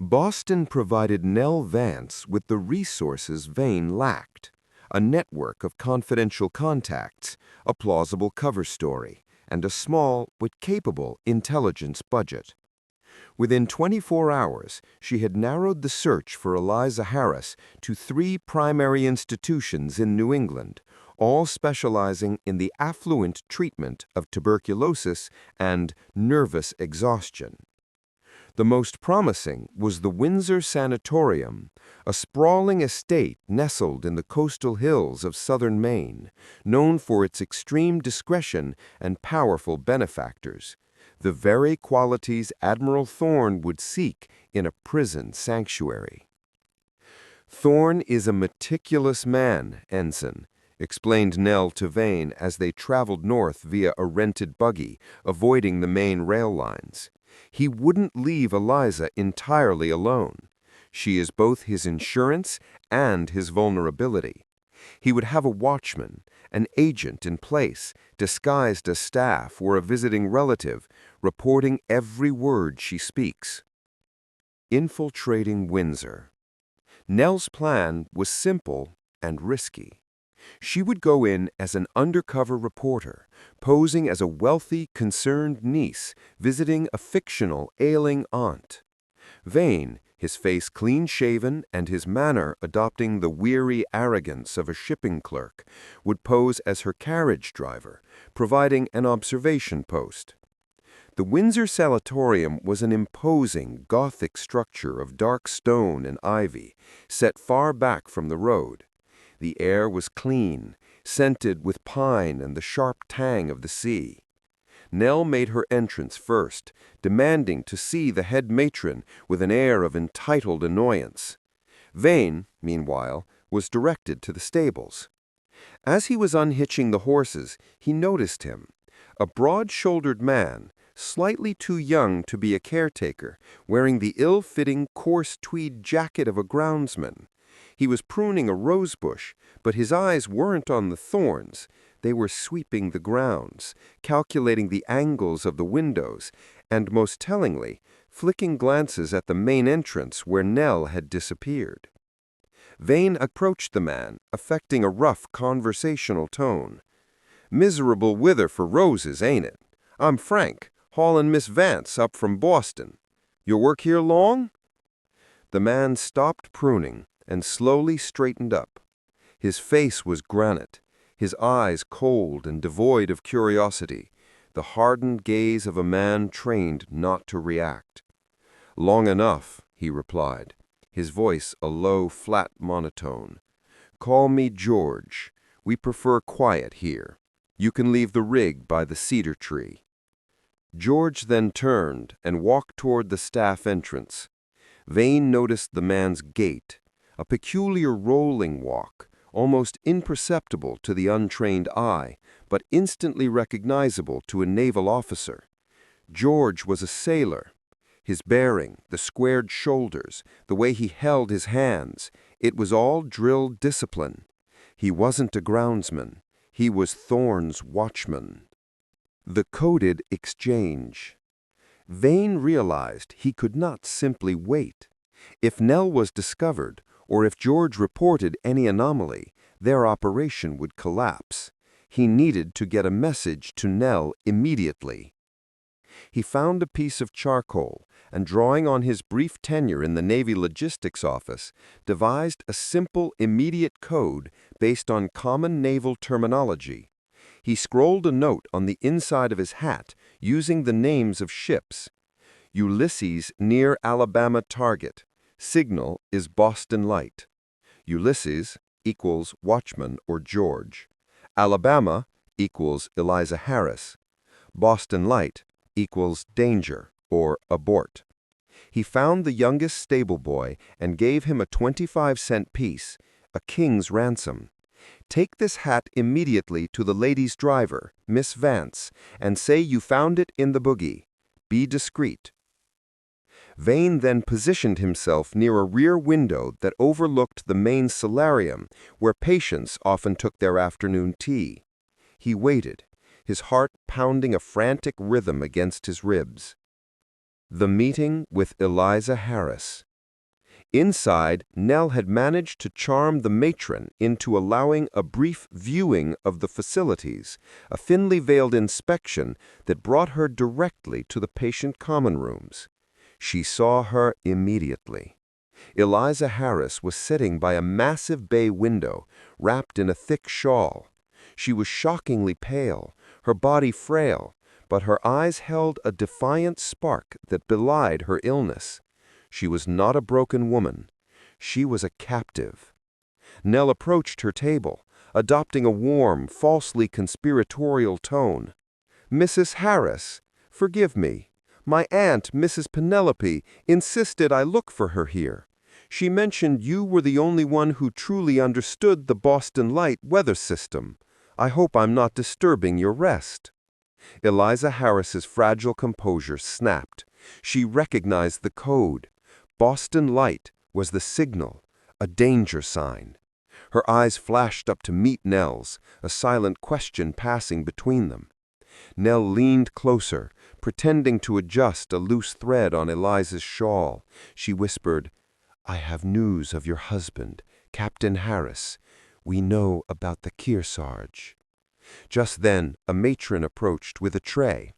B: Boston provided Nell Vance with the resources Vane lacked: a network of confidential contacts, a plausible cover story, and a small but capable intelligence budget. Within 24 hours, she had narrowed the search for Eliza Harris to 3 primary institutions in New England, all specializing in the affluent treatment of tuberculosis and nervous exhaustion. The most promising was the Windsor Sanatorium, a sprawling estate nestled in the coastal hills of southern Maine, known for its extreme discretion and powerful benefactors, the very qualities Admiral Thorne would seek in a prison sanctuary. "Thorne is a meticulous man, Ensign," explained Nell to Vane as they traveled north via a rented buggy, avoiding the main rail lines. "He wouldn't leave Eliza entirely alone. She is both his insurance and his vulnerability. He would have a watchman, an agent in place, disguised as staff or a visiting relative, reporting every word she speaks." Infiltrating Windsor. Nell's plan was simple and risky. She would go in as an undercover reporter, posing as a wealthy, concerned niece visiting a fictional, ailing aunt. Vane, his face clean-shaven and his manner adopting the weary arrogance of a shipping clerk, would pose as her carriage driver, providing an observation post. The Windsor Sanatorium was an imposing, Gothic structure of dark stone and ivy, set far back from the road. The air was clean, scented with pine and the sharp tang of the sea. Nell made her entrance first, demanding to see the head matron with an air of entitled annoyance. Vane, meanwhile, was directed to the stables. As he was unhitching the horses, he noticed him, a broad-shouldered man, slightly too young to be a caretaker, wearing the ill-fitting coarse tweed jacket of a groundsman. He was pruning a rosebush, but his eyes weren't on the thorns. They were sweeping the grounds, calculating the angles of the windows, and, most tellingly, flicking glances at the main entrance where Nell had disappeared. Vane approached the man, affecting a rough conversational tone. "Miserable weather for roses, ain't it? I'm Frank, haulin' Miss Vance up from Boston. Your work here long?" The man stopped pruning and slowly straightened up. His face was granite, his eyes cold and devoid of curiosity, the hardened gaze of a man trained not to react. "Long enough," he replied, his voice a low, flat monotone. "Call me George. We prefer quiet here. You can leave the rig by the cedar tree." George then turned and walked toward the staff entrance. Vane noticed the man's gait, a peculiar rolling walk, almost imperceptible to the untrained eye, but instantly recognizable to a naval officer. George was a sailor. His bearing, the squared shoulders, the way he held his hands, it was all drilled discipline. He wasn't a groundsman. He was Thorne's watchman. The coded exchange. Vane realized he could not simply wait. If Nell was discovered, or if George reported any anomaly, their operation would collapse. He needed to get a message to Nell immediately. He found a piece of charcoal and, drawing on his brief tenure in the Navy Logistics Office, devised a simple, immediate code based on common naval terminology. He scrolled a note on the inside of his hat using the names of ships. Ulysses near Alabama target. Signal is Boston Light. Ulysses equals Watchman or George. Alabama equals Eliza Harris. Boston Light equals Danger or Abort. He found the youngest stable boy and gave him a 25-cent piece, a king's ransom. "Take this hat immediately to the lady's driver, Miss Vance, and say you found it in the buggy. Be discreet." Vane then positioned himself near a rear window that overlooked the main solarium, where patients often took their afternoon tea. He waited, his heart pounding a frantic rhythm against his ribs. The meeting with Eliza Harris. Inside, Nell had managed to charm the matron into allowing a brief viewing of the facilities, a thinly veiled inspection that brought her directly to the patient common rooms. She saw her immediately. Eliza Harris was sitting by a massive bay window, wrapped in a thick shawl. She was shockingly pale, her body frail, but her eyes held a defiant spark that belied her illness. She was not a broken woman. She was a captive. Nell approached her table, adopting a warm, falsely conspiratorial tone. "Mrs. Harris, forgive me. My aunt, Mrs. Penelope, insisted I look for her here. She mentioned you were the only one who truly understood the Boston Light weather system. I hope I'm not disturbing your rest." Eliza Harris's fragile composure snapped. She recognized the code. Boston Light was the signal, a danger sign. Her eyes flashed up to meet Nell's, a silent question passing between them. Nell leaned closer, pretending to adjust a loose thread on Eliza's shawl. She whispered, "I have news of your husband, Captain Harris. We know about the Kearsarge." Just then, a matron approached with a tray.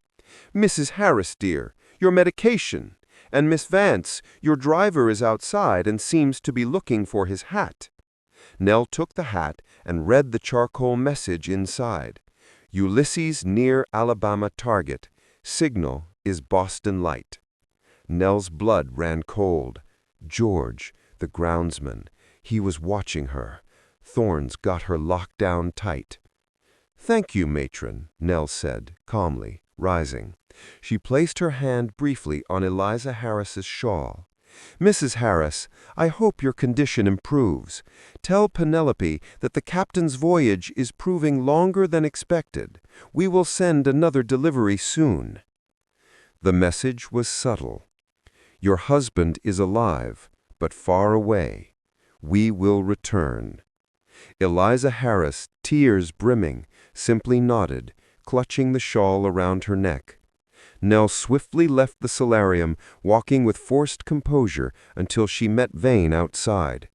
B: "Mrs. Harris, dear, your medication. And Miss Vance, your driver is outside and seems to be looking for his hat." Nell took the hat and read the charcoal message inside. "Ulysses near Alabama target. Signal is Boston Light." Nell's blood ran cold. George, the groundsman, he was watching her. Thorns got her locked down tight. "Thank you, matron," Nell said, calmly, rising. She placed her hand briefly on Eliza Harris's shawl. "Mrs. Harris, I hope your condition improves. Tell Penelope that the captain's voyage is proving longer than expected. We will send another delivery soon." The message was subtle. "Your husband is alive, but far away. We will return." Eliza Harris, tears brimming, simply nodded, clutching the shawl around her neck. Nell swiftly left the solarium, walking with forced composure until she met Vane outside.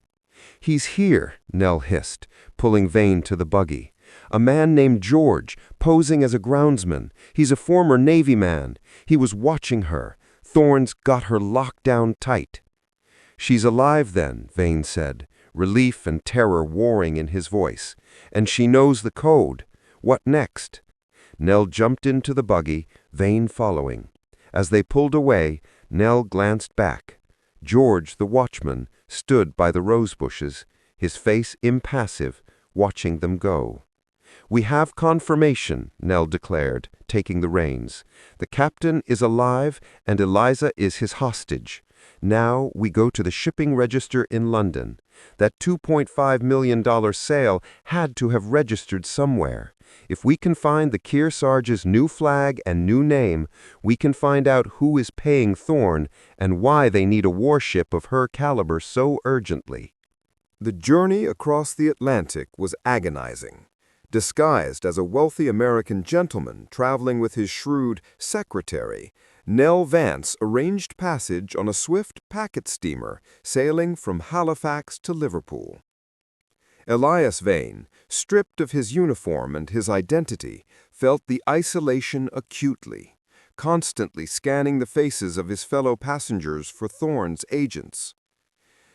B: "He's here," Nell hissed, pulling Vane to the buggy. "A man named George, posing as a groundsman. He's a former Navy man. He was watching her. Thorns got her locked down tight." "She's alive then," Vane said, relief and terror warring in his voice. "And she knows the code. What next?" Nell jumped into the buggy, Vane following. As they pulled away, Nell glanced back. George, the watchman, stood by the rose bushes, his face impassive, watching them go. "We have confirmation," Nell declared, taking the reins. "The captain is alive and Eliza is his hostage. Now we go to the shipping register in London. That $2.5 million sale had to have registered somewhere. If we can find the Kearsarge's new flag and new name, we can find out who is paying Thorn and why they need a warship of her caliber so urgently."
A: The journey across the Atlantic was agonizing. Disguised as a wealthy American gentleman traveling with his shrewd secretary, Nell Vance arranged passage on a swift packet steamer sailing from Halifax to Liverpool. Elias Vane, stripped of his uniform and his identity, felt the isolation acutely, constantly scanning the faces of his fellow passengers for Thorn's agents.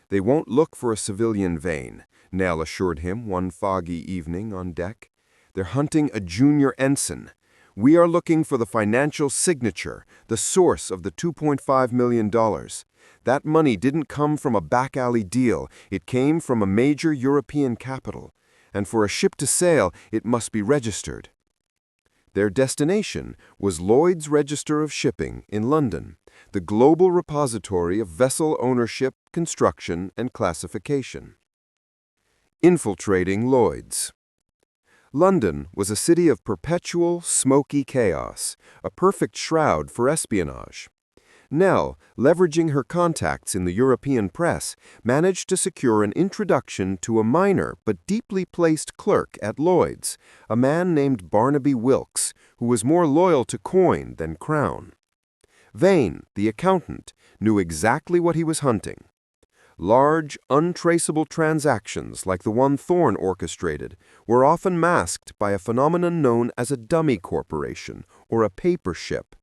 A: "They won't look for a civilian Vane," Nell assured him one foggy evening on deck. "They're hunting a junior ensign. We are looking for the financial signature, the source of the $2.5 million. That money didn't come from a back-alley deal. It came from a major European capital. And for a ship to sail, it must be registered." Their destination was Lloyd's Register of Shipping in London, the global repository of vessel ownership, construction, and classification. Infiltrating Lloyd's. London was a city of perpetual, smoky chaos, a perfect shroud for espionage. Nell, leveraging her contacts in the European press, managed to secure an introduction to a minor but deeply placed clerk at Lloyd's, a man named Barnaby Wilkes, who was more loyal to coin than crown. Vane, the accountant, knew exactly what he was hunting. Large, untraceable transactions like the one Thorne orchestrated were often masked by a phenomenon known as a dummy corporation or a paper ship.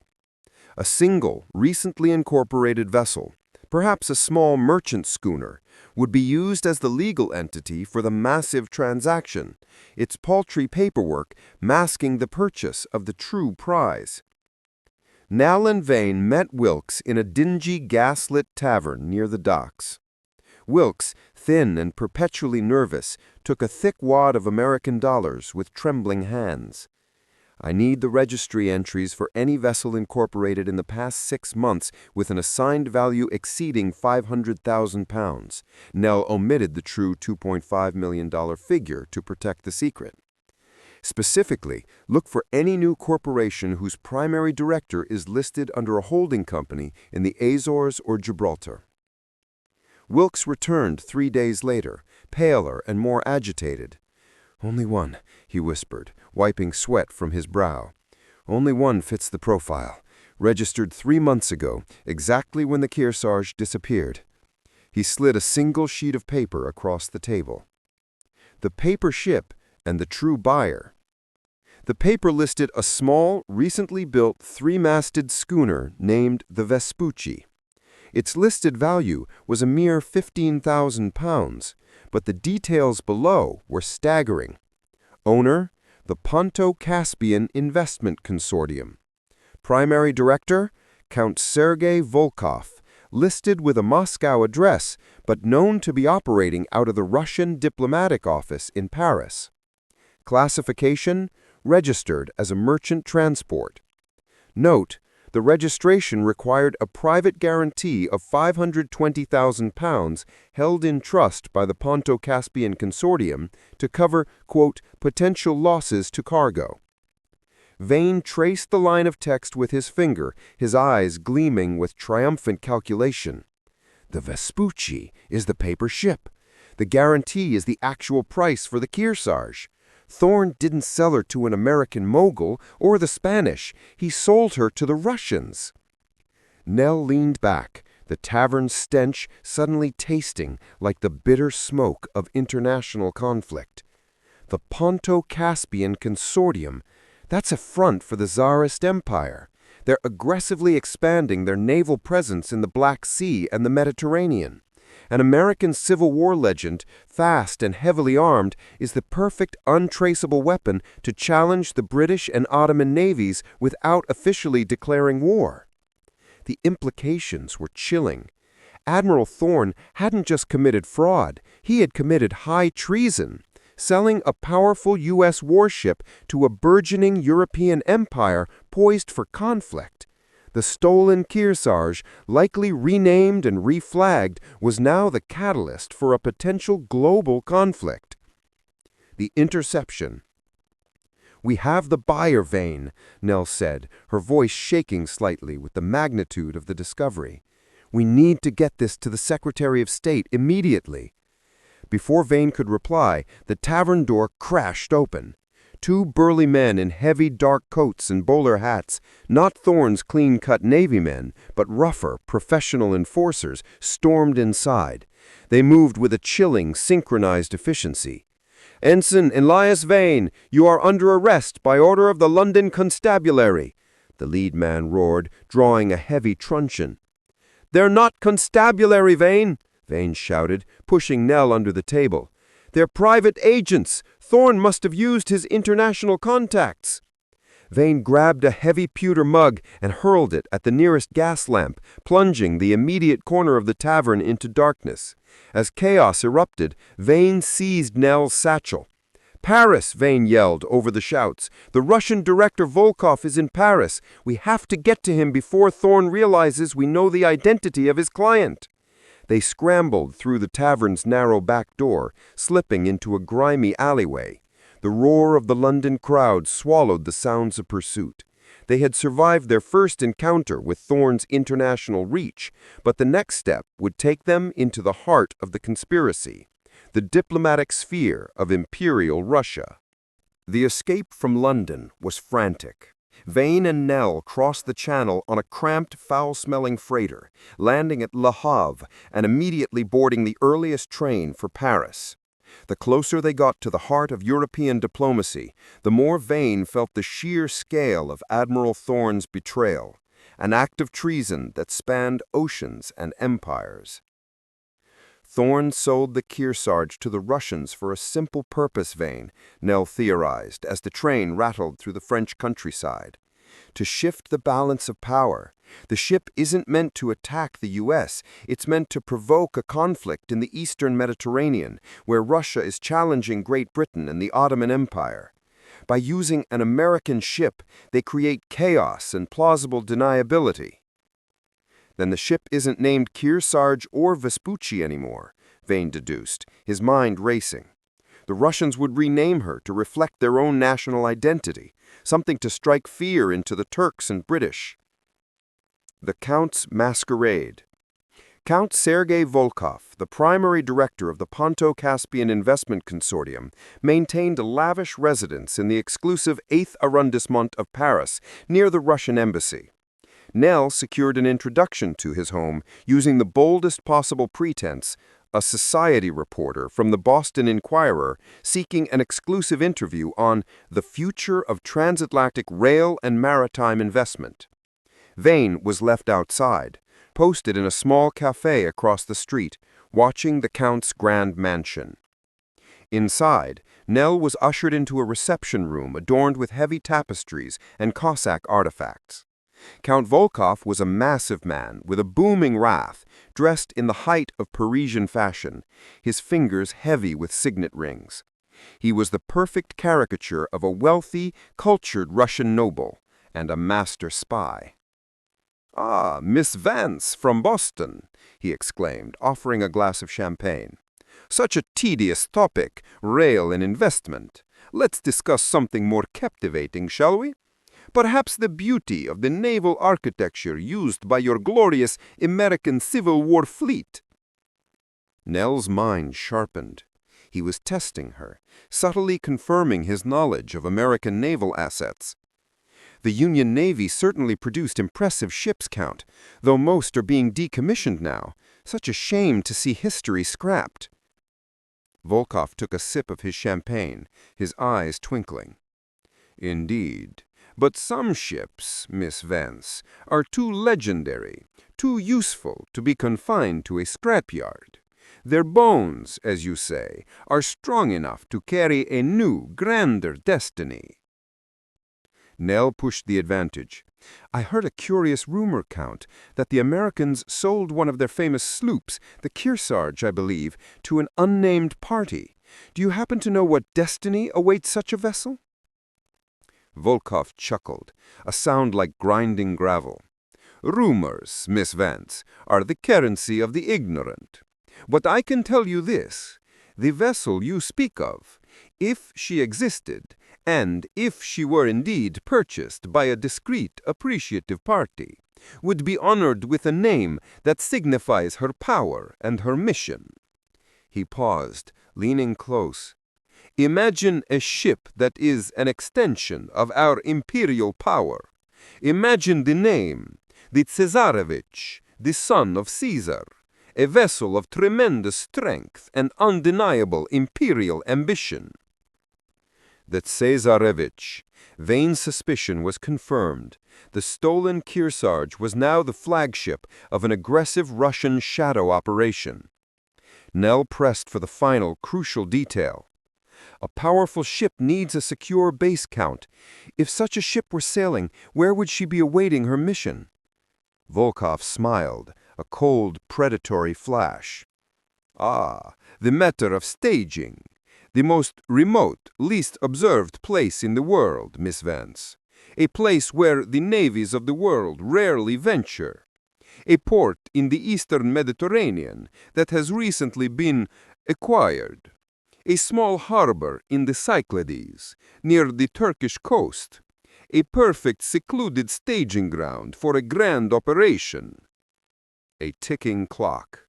A: A single, recently incorporated vessel, perhaps a small merchant schooner, would be used as the legal entity for the massive transaction, its paltry paperwork masking the purchase of the true prize. Nell and Vane met Wilkes in a dingy gas-lit tavern near the docks. Wilkes, thin and perpetually nervous, took a thick wad of American dollars with trembling hands. "I need the registry entries for any vessel incorporated in the past 6 months with an assigned value exceeding £500,000. Nell omitted the true $2.5 million figure to protect the secret. Specifically, look for any new corporation whose primary director is listed under a holding company in the Azores or Gibraltar." Wilkes returned 3 days later, paler and more agitated. "Only one," he whispered, wiping sweat from his brow. "Only one fits the profile. Registered 3 months ago, exactly when the Kearsarge disappeared." He slid a single sheet of paper across the table. The paper ship and the true buyer. The paper listed a small, recently built 3-masted schooner named the Vespucci. Its listed value was a mere £15,000, but the details below were staggering. Owner, the Ponto-Caspian Investment Consortium. Primary director, Count Sergei Volkov, listed with a Moscow address, but known to be operating out of the Russian diplomatic office in Paris. Classification, registered as a merchant transport. Note, the registration required a private guarantee of £520,000 held in trust by the Ponto-Caspian Consortium to cover, quote, potential losses to cargo. Vane traced the line of text with his finger, his eyes gleaming with triumphant calculation. The Vespucci is the paper ship. The guarantee is the actual price for the Kearsarge. Thorne didn't sell her to an American mogul or the Spanish. He sold her to the Russians. Nell leaned back, the tavern's stench suddenly tasting like the bitter smoke of international conflict. The Ponto-Caspian Consortium. That's a front for the Tsarist Empire. They're aggressively expanding their naval presence in the Black Sea and the Mediterranean. An American Civil War legend, fast and heavily armed, is the perfect untraceable weapon to challenge the British and Ottoman navies without officially declaring war. The implications were chilling. Admiral Thorne hadn't just committed fraud, he had committed high treason, selling a powerful U.S. warship to a burgeoning European empire poised for conflict. The stolen Kearsarge, likely renamed and reflagged, was now the catalyst for a potential global conflict. The interception. "We have the buyer, Vane," Nell said, her voice shaking slightly with the magnitude of the discovery. "We need to get this to the Secretary of State immediately." Before Vane could reply, the tavern door crashed open. 2 burly men in heavy dark coats and bowler hats, not Thorne's clean-cut Navy men, but rougher, professional enforcers, stormed inside. They moved with a chilling, synchronized efficiency. "Ensign Elias Vane, you are under arrest by order of the London Constabulary," the lead man roared, drawing a heavy truncheon. "They're not constabulary, Vane," Vane shouted, pushing Nell under the table. "They're private agents. Thorne must have used his international contacts." Vane grabbed a heavy pewter mug and hurled it at the nearest gas lamp, plunging the immediate corner of the tavern into darkness. As chaos erupted, Vane seized Nell's satchel. "Paris!" Vane yelled over the shouts. "The Russian director Volkov is in Paris. We have to get to him before Thorne realizes we know the identity of his client." They scrambled through the tavern's narrow back door, slipping into a grimy alleyway. The roar of the London crowd swallowed the sounds of pursuit. They had survived their first encounter with Thorne's international reach, but the next step would take them into the heart of the conspiracy, the diplomatic sphere of Imperial Russia. The escape from London was frantic.
B: Vane and Nell crossed the channel on a cramped, foul-smelling freighter, landing at Le Havre and immediately boarding the earliest train for Paris. The closer they got to the heart of European diplomacy, the more Vane felt the sheer scale of Admiral Thorne's betrayal, an act of treason that spanned oceans and empires. Thorne sold the Kearsarge to the Russians for a simple purpose, Vane, Nell theorized as the train rattled through the French countryside. To shift the balance of power. The ship isn't meant to attack the U.S., it's meant to provoke a conflict in the eastern Mediterranean, where Russia is challenging Great Britain and the Ottoman Empire. By using an American ship, they create chaos and plausible deniability. Then the ship isn't named Kearsarge or Vespucci anymore, Vane deduced, his mind racing. The Russians would rename her to reflect their own national identity, something to strike fear into the Turks and British. The Count's Masquerade. Count Sergei Volkov, the primary director of the Ponto-Caspian Investment Consortium, maintained a lavish residence in the exclusive 8th arrondissement of Paris, near the Russian embassy. Nell secured an introduction to his home using the boldest possible pretense, a society reporter from the Boston Inquirer seeking an exclusive interview on the future of transatlantic rail and maritime investment. Vane was left outside, posted in a small cafe across the street, watching the Count's grand mansion. Inside, Nell was ushered into a reception room adorned with heavy tapestries and Cossack artifacts. Count Volkov was a massive man with a booming wrath, dressed in the height of Parisian fashion, his fingers heavy with signet rings. He was the perfect caricature of a wealthy, cultured Russian noble and a master spy. "Ah, Miss Vance from Boston," he exclaimed, offering a glass of champagne. "Such a tedious topic, rail and investment. Let's discuss something more captivating, shall we? Perhaps the beauty of the naval architecture used by your glorious American Civil War fleet." Nell's mind sharpened. He was testing her, subtly confirming his knowledge of American naval assets. The Union Navy certainly produced impressive ships, Count, though most are being decommissioned now. Such a shame to see history scrapped. Volkov took a sip of his champagne, his eyes twinkling. "Indeed. But some ships, Miss Vance, are too legendary, too useful to be confined to a scrapyard. Their bones, as you say, are strong enough to carry a new, grander destiny." Nell pushed the advantage. "I heard a curious rumor, Count, that the Americans sold one of their famous sloops, the Kearsarge, I believe, to an unnamed party. Do you happen to know what destiny awaits such a vessel?" Volkov chuckled, a sound like grinding gravel. "Rumors, Miss Vance, are the currency of the ignorant. But I can tell you this, the vessel you speak of, if she existed, and if she were indeed purchased by a discreet, appreciative party, would be honored with a name that signifies her power and her mission." He paused, leaning close. "Imagine a ship that is an extension of our imperial power. Imagine the name, the Cesarevich, the son of Caesar, a vessel of tremendous strength and undeniable imperial ambition." The Cesarevich. Vane's suspicion was confirmed. The stolen Kearsarge was now the flagship of an aggressive Russian shadow operation. Nell pressed for the final, crucial detail. "A powerful ship needs a secure base, Count. If such a ship were sailing, where would she be awaiting her mission?" Volkov smiled, a cold, predatory flash. "Ah, the matter of staging. The most remote, least observed place in the world, Miss Vance. A place where the navies of the world rarely venture. A port in the eastern Mediterranean that has recently been acquired. A small harbor in the Cyclades, near the Turkish coast. A perfect secluded staging ground for a grand operation." A ticking clock.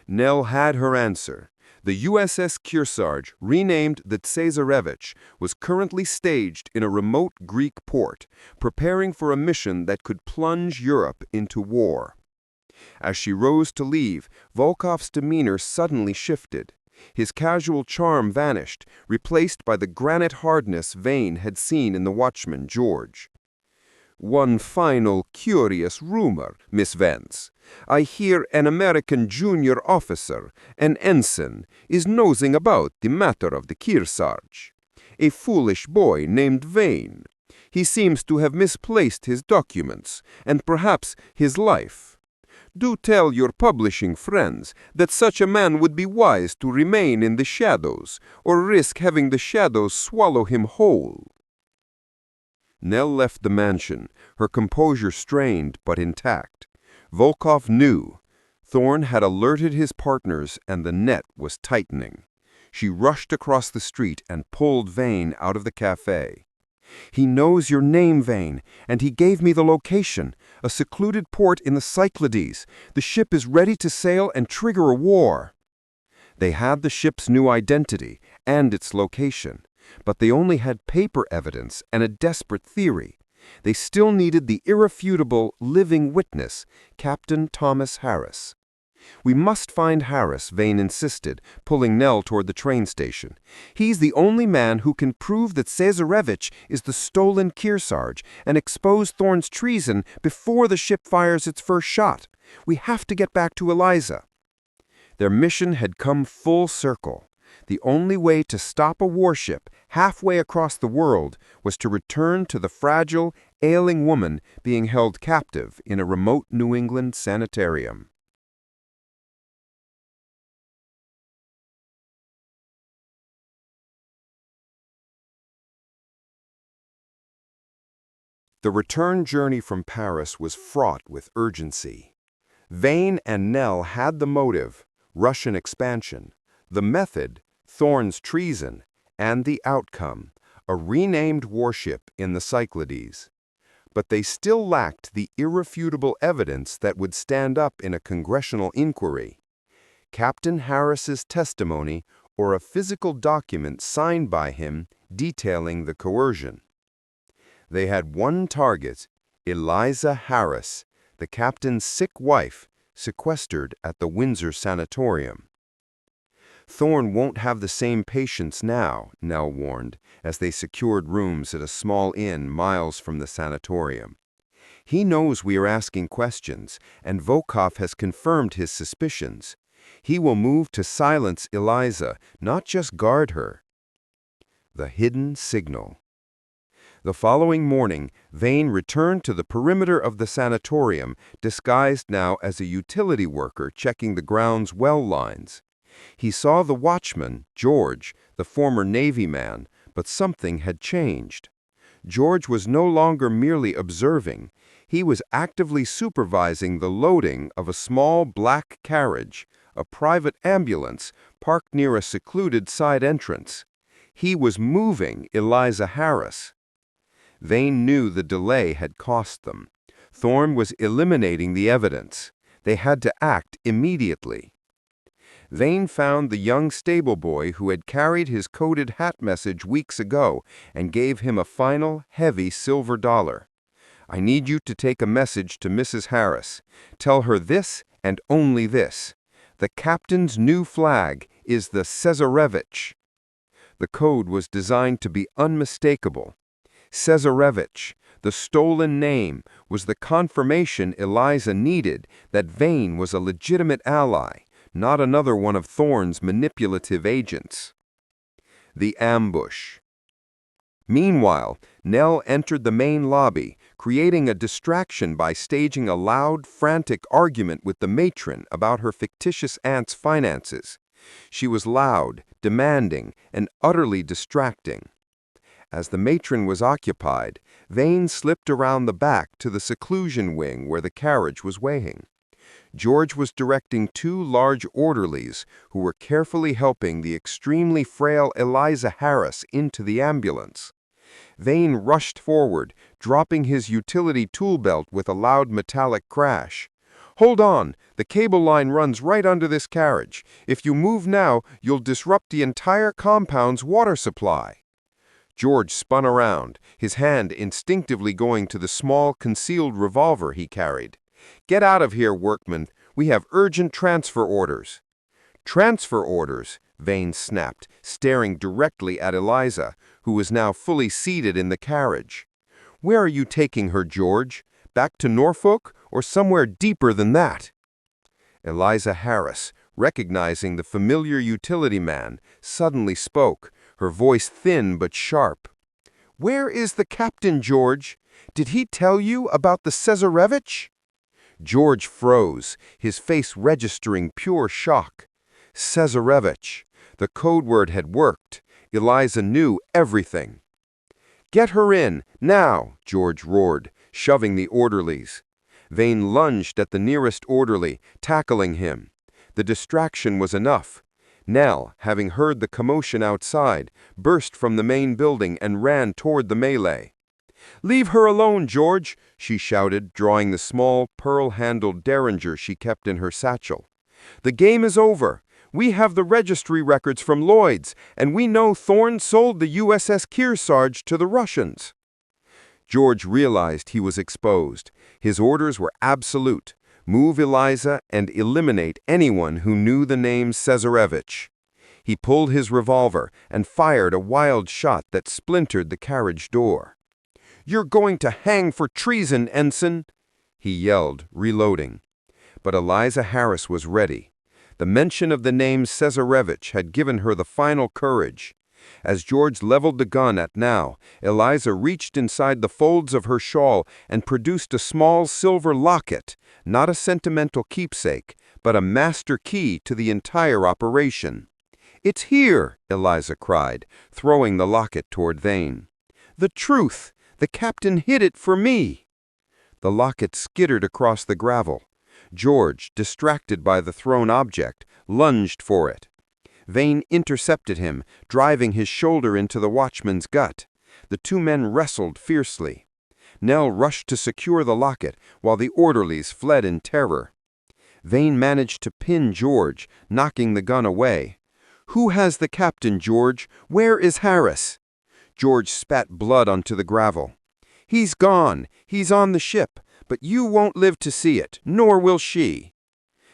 B: Nell had her answer.
A: The USS Kearsarge, renamed the Tsarevich, was currently staged in a remote Greek port, preparing for a mission that could plunge Europe into war. As she rose to leave, Volkov's demeanor suddenly shifted. His casual charm vanished, replaced by the granite hardness Vane had seen in the watchman, George. "One final curious rumor, Miss Vance. I hear an American junior officer, an ensign, is nosing about the matter of the Kearsarge. A foolish boy named Vane. He seems to have misplaced his documents, and perhaps his life. Do tell your publishing friends that such a man would be wise to remain in the shadows, or risk having the shadows swallow him whole." Nell left the mansion, her composure strained but intact. Volkov knew. Thorne had alerted his partners and the net was tightening. She rushed across the street and pulled Vane out of the cafe. "He knows your name, Vane, and he gave me the location, a secluded port in the Cyclades. The ship is ready to sail and trigger a war." They had the ship's new identity and its location, but they only had paper evidence and a desperate theory. They still needed the irrefutable, living witness, Captain Thomas Harris. "We must find Harris," Vane insisted, pulling Nell toward the train station. "He's the only man who can prove that Tsarevich is the stolen Kearsarge and expose Thorne's treason before the ship fires its first shot. We have to get back to Eliza." Their mission had come full circle. The only way to stop a warship halfway across the world was to return to the fragile, ailing woman being held captive in a remote New England sanitarium. The return journey from Paris was fraught with urgency. Vane and Nell had the motive, Russian expansion, the method, Thorne's treason, and the outcome, a renamed warship in the Cyclades. But they still lacked the irrefutable evidence that would stand up in a congressional inquiry. Captain Harris's testimony or a physical document signed by him detailing the coercion. They had one target, Eliza Harris, the captain's sick wife, sequestered at the Windsor Sanatorium. "Thorne won't have the same patience now," Nell warned, as they secured rooms at a small inn miles from the sanatorium. "He knows we are asking questions, and Volkov has confirmed his suspicions. He will move to silence Eliza, not just guard her." The hidden signal. The following morning, Vane returned to the perimeter of the sanatorium, disguised now as a utility worker checking the ground's well lines. He saw the watchman, George, the former Navy man, but something had changed. George was no longer merely observing. He was actively supervising the loading of a small black carriage, a private ambulance, parked near a secluded side entrance. He was moving Eliza Harris. Vane knew the delay had cost them. Thorne was eliminating the evidence. They had to act immediately. Vane found the young stable boy who had carried his coded hat message weeks ago and gave him a final, heavy silver dollar. "I need you to take a message to Mrs. Harris. Tell her this and only this. The captain's new flag is the Tsarevich." The code was designed to be unmistakable. Tsarevich, the stolen name, was the confirmation Eliza needed that Vane was a legitimate ally, not another one of Thorne's manipulative agents. The ambush. Meanwhile, Nell entered the main lobby, creating a distraction by staging a loud, frantic argument with the matron about her fictitious aunt's finances. She was loud, demanding, and utterly distracting. As the matron was occupied, Vane slipped around the back to the seclusion wing where the carriage was waiting. George was directing two large orderlies who were carefully helping the extremely frail Eliza Harris into the ambulance. Vane rushed forward, dropping his utility tool belt with a loud metallic crash. Hold on, the cable line runs right under this carriage. If you move now, you'll disrupt the entire compound's water supply." George spun around, his hand instinctively going to the small, concealed revolver he carried. "Get out of here, workman. We have urgent transfer orders." "Transfer orders?" Vane snapped, staring directly at Eliza, who was now fully seated in the carriage. "Where are you taking her, George? Back to Norfolk, or somewhere deeper than that?" Eliza Harris, recognizing the familiar utility man, suddenly spoke, her voice thin but sharp. "Where is the captain, George? Did he tell you about the Cesarevich?" George froze, his face registering pure shock. Cesarevich. The code word had worked. Eliza knew everything. "Get her in, now!" George roared, shoving the orderlies. Vane lunged at the nearest orderly, tackling him. The distraction was enough. Nell, having heard the commotion outside, burst from the main building and ran toward the melee. "Leave her alone, George!" she shouted, drawing the small, pearl-handled derringer she kept in her satchel. "The game is over. We have the registry records from Lloyd's, and we know Thorne sold the USS Kearsarge to the Russians." George realized he was exposed. His orders were absolute. Move Eliza and eliminate anyone who knew the name Cesarevich. He pulled his revolver and fired a wild shot that splintered the carriage door. "You're going to hang for treason, Ensign!" he yelled, reloading. But Eliza Harris was ready. The mention of the name Cesarevich had given her the final courage. As George leveled the gun at Now, Eliza reached inside the folds of her shawl and produced a small silver locket, not a sentimental keepsake, but a master key to the entire operation. "It's here!" Eliza cried, throwing the locket toward Vane. "The truth! The captain hid it for me!" The locket skittered across the gravel. George, distracted by the thrown object, lunged for it. Vane intercepted him, driving his shoulder into the watchman's gut. The two men wrestled fiercely. Nell rushed to secure the locket, while the orderlies fled in terror. Vane managed to pin George, knocking the gun away. "Who has the captain, George? Where is Harris?" George spat blood onto the gravel. "He's gone. He's on the ship, but you won't live to see it, nor will she."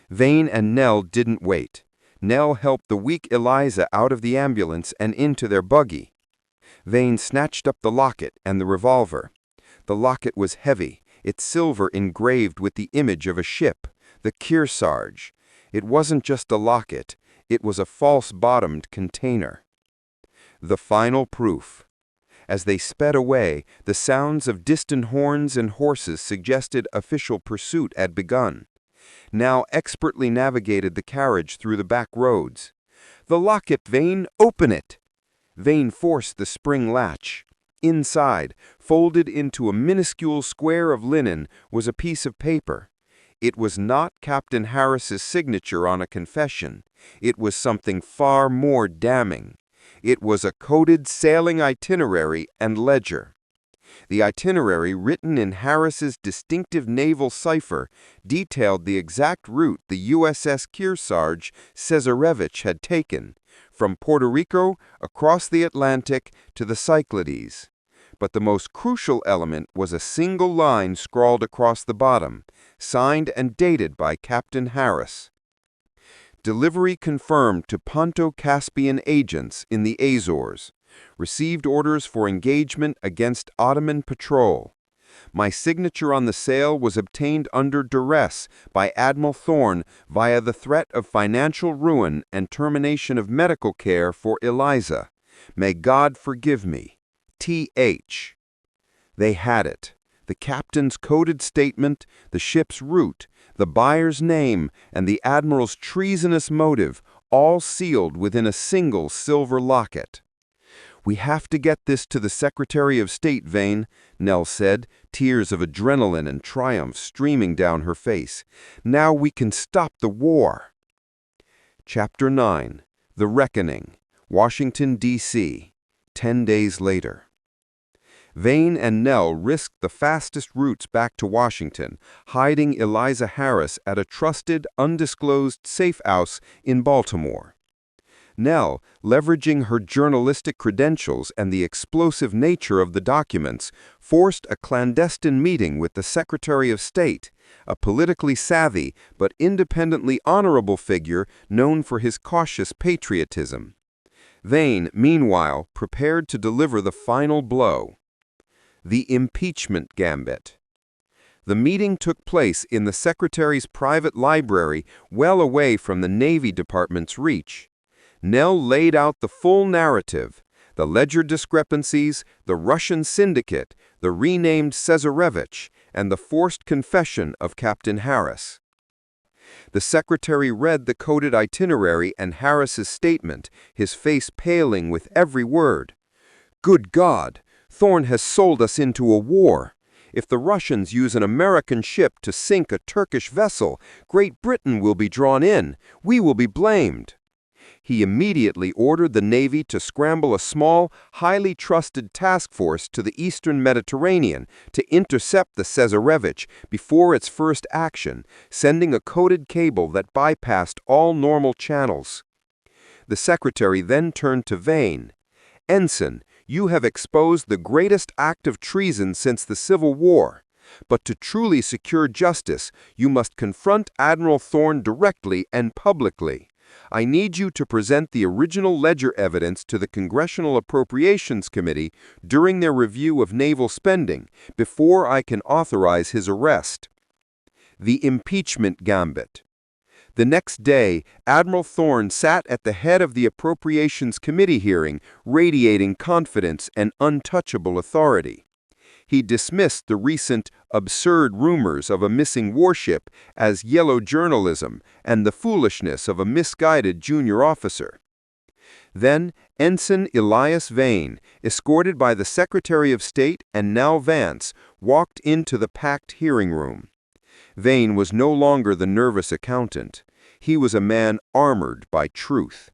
A: Vane and Nell didn't wait. Nell helped the weak Eliza out of the ambulance and into their buggy. Vane snatched up the locket and the revolver. The locket was heavy, its silver engraved with the image of a ship, the Kearsarge. It wasn't just a locket, it was a false-bottomed container. The final proof. As they sped away, the sounds of distant horns and horses suggested official pursuit had begun. Now expertly navigated the carriage through the back roads. "The locket, Vane! Open it!" Vane forced the spring latch. Inside, folded into a minuscule square of linen, was a piece of paper. It was not Captain Harris's signature on a confession. It was something far more damning. It was a coded sailing itinerary and ledger. The itinerary, written in Harris's distinctive naval cipher, detailed the exact route the USS Kearsarge Cesarevich had taken, from Puerto Rico across the Atlantic to the Cyclades. But the most crucial element was a single line scrawled across the bottom, signed and dated by Captain Harris. Delivery confirmed to Ponto-Caspian agents in the Azores. Received orders for engagement against Ottoman patrol. My signature on the sale was obtained under duress by Admiral Thorne via the threat of financial ruin and termination of medical care for Eliza. May God forgive me. T.H. They had it. The captain's coded statement, the ship's route, the buyer's name, and the admiral's treasonous motive, all sealed within a single silver locket. "We have to get this to the Secretary of State, Vane," Nell said, tears of adrenaline and triumph streaming down her face. "Now we can stop the war." Chapter 9. The Reckoning. Washington, D.C. 10 days later. Vane and Nell risked the fastest routes back to Washington, hiding Eliza Harris at a trusted, undisclosed safe house in Baltimore. Nell, leveraging her journalistic credentials and the explosive nature of the documents, forced a clandestine meeting with the Secretary of State, a politically savvy but independently honorable figure known for his cautious patriotism. Vane, meanwhile, prepared to deliver the final blow. The impeachment gambit. The meeting took place in the Secretary's private library, well away from the Navy Department's reach. Nell laid out the full narrative: the ledger discrepancies, the Russian syndicate, the renamed Cesarevich, and the forced confession of Captain Harris. The Secretary read the coded itinerary and Harris's statement, his face paling with every word. "Good God! Thorne has sold us into a war. If the Russians use an American ship to sink a Turkish vessel, Great Britain will be drawn in. We will be blamed." He immediately ordered the Navy to scramble a small, highly trusted task force to the eastern Mediterranean to intercept the Cesarevich before its first action, sending a coded cable that bypassed all normal channels. The Secretary then turned to Vane. "Ensign, you have exposed the greatest act of treason since the Civil War. But to truly secure justice, you must confront Admiral Thorne directly and publicly. I need you to present the original ledger evidence to the Congressional Appropriations Committee during their review of naval spending before I can authorize his arrest." The impeachment gambit. The next day, Admiral Thorne sat at the head of the Appropriations Committee hearing, radiating confidence and untouchable authority. He dismissed the recent absurd rumors of a missing warship as yellow journalism and the foolishness of a misguided junior officer. Then Ensign Elias Vane, escorted by the Secretary of State and Nell Vance, walked into the packed hearing room. Vane was no longer the nervous accountant. He was a man armored by truth.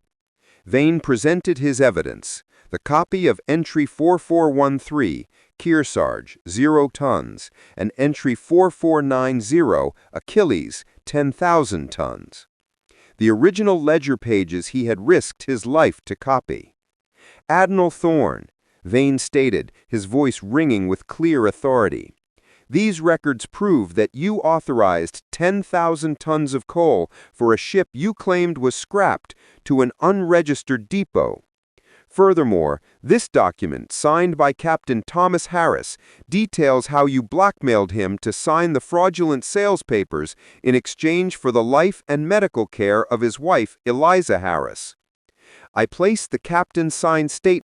A: Vane presented his evidence: the copy of Entry 4413, Kearsarge, 0 tons, and Entry 4490, Achilles, 10,000 tons. The original ledger pages he had risked his life to copy. "Admiral Thorne," Vane stated, his voice ringing with clear authority, "these records prove that you authorized 10,000 tons of coal for a ship you claimed was scrapped to an unregistered depot. Furthermore, this document, signed by Captain Thomas Harris, details how you blackmailed him to sign the fraudulent sales papers in exchange for the life and medical care of his wife, Eliza Harris. I place the captain's signed statement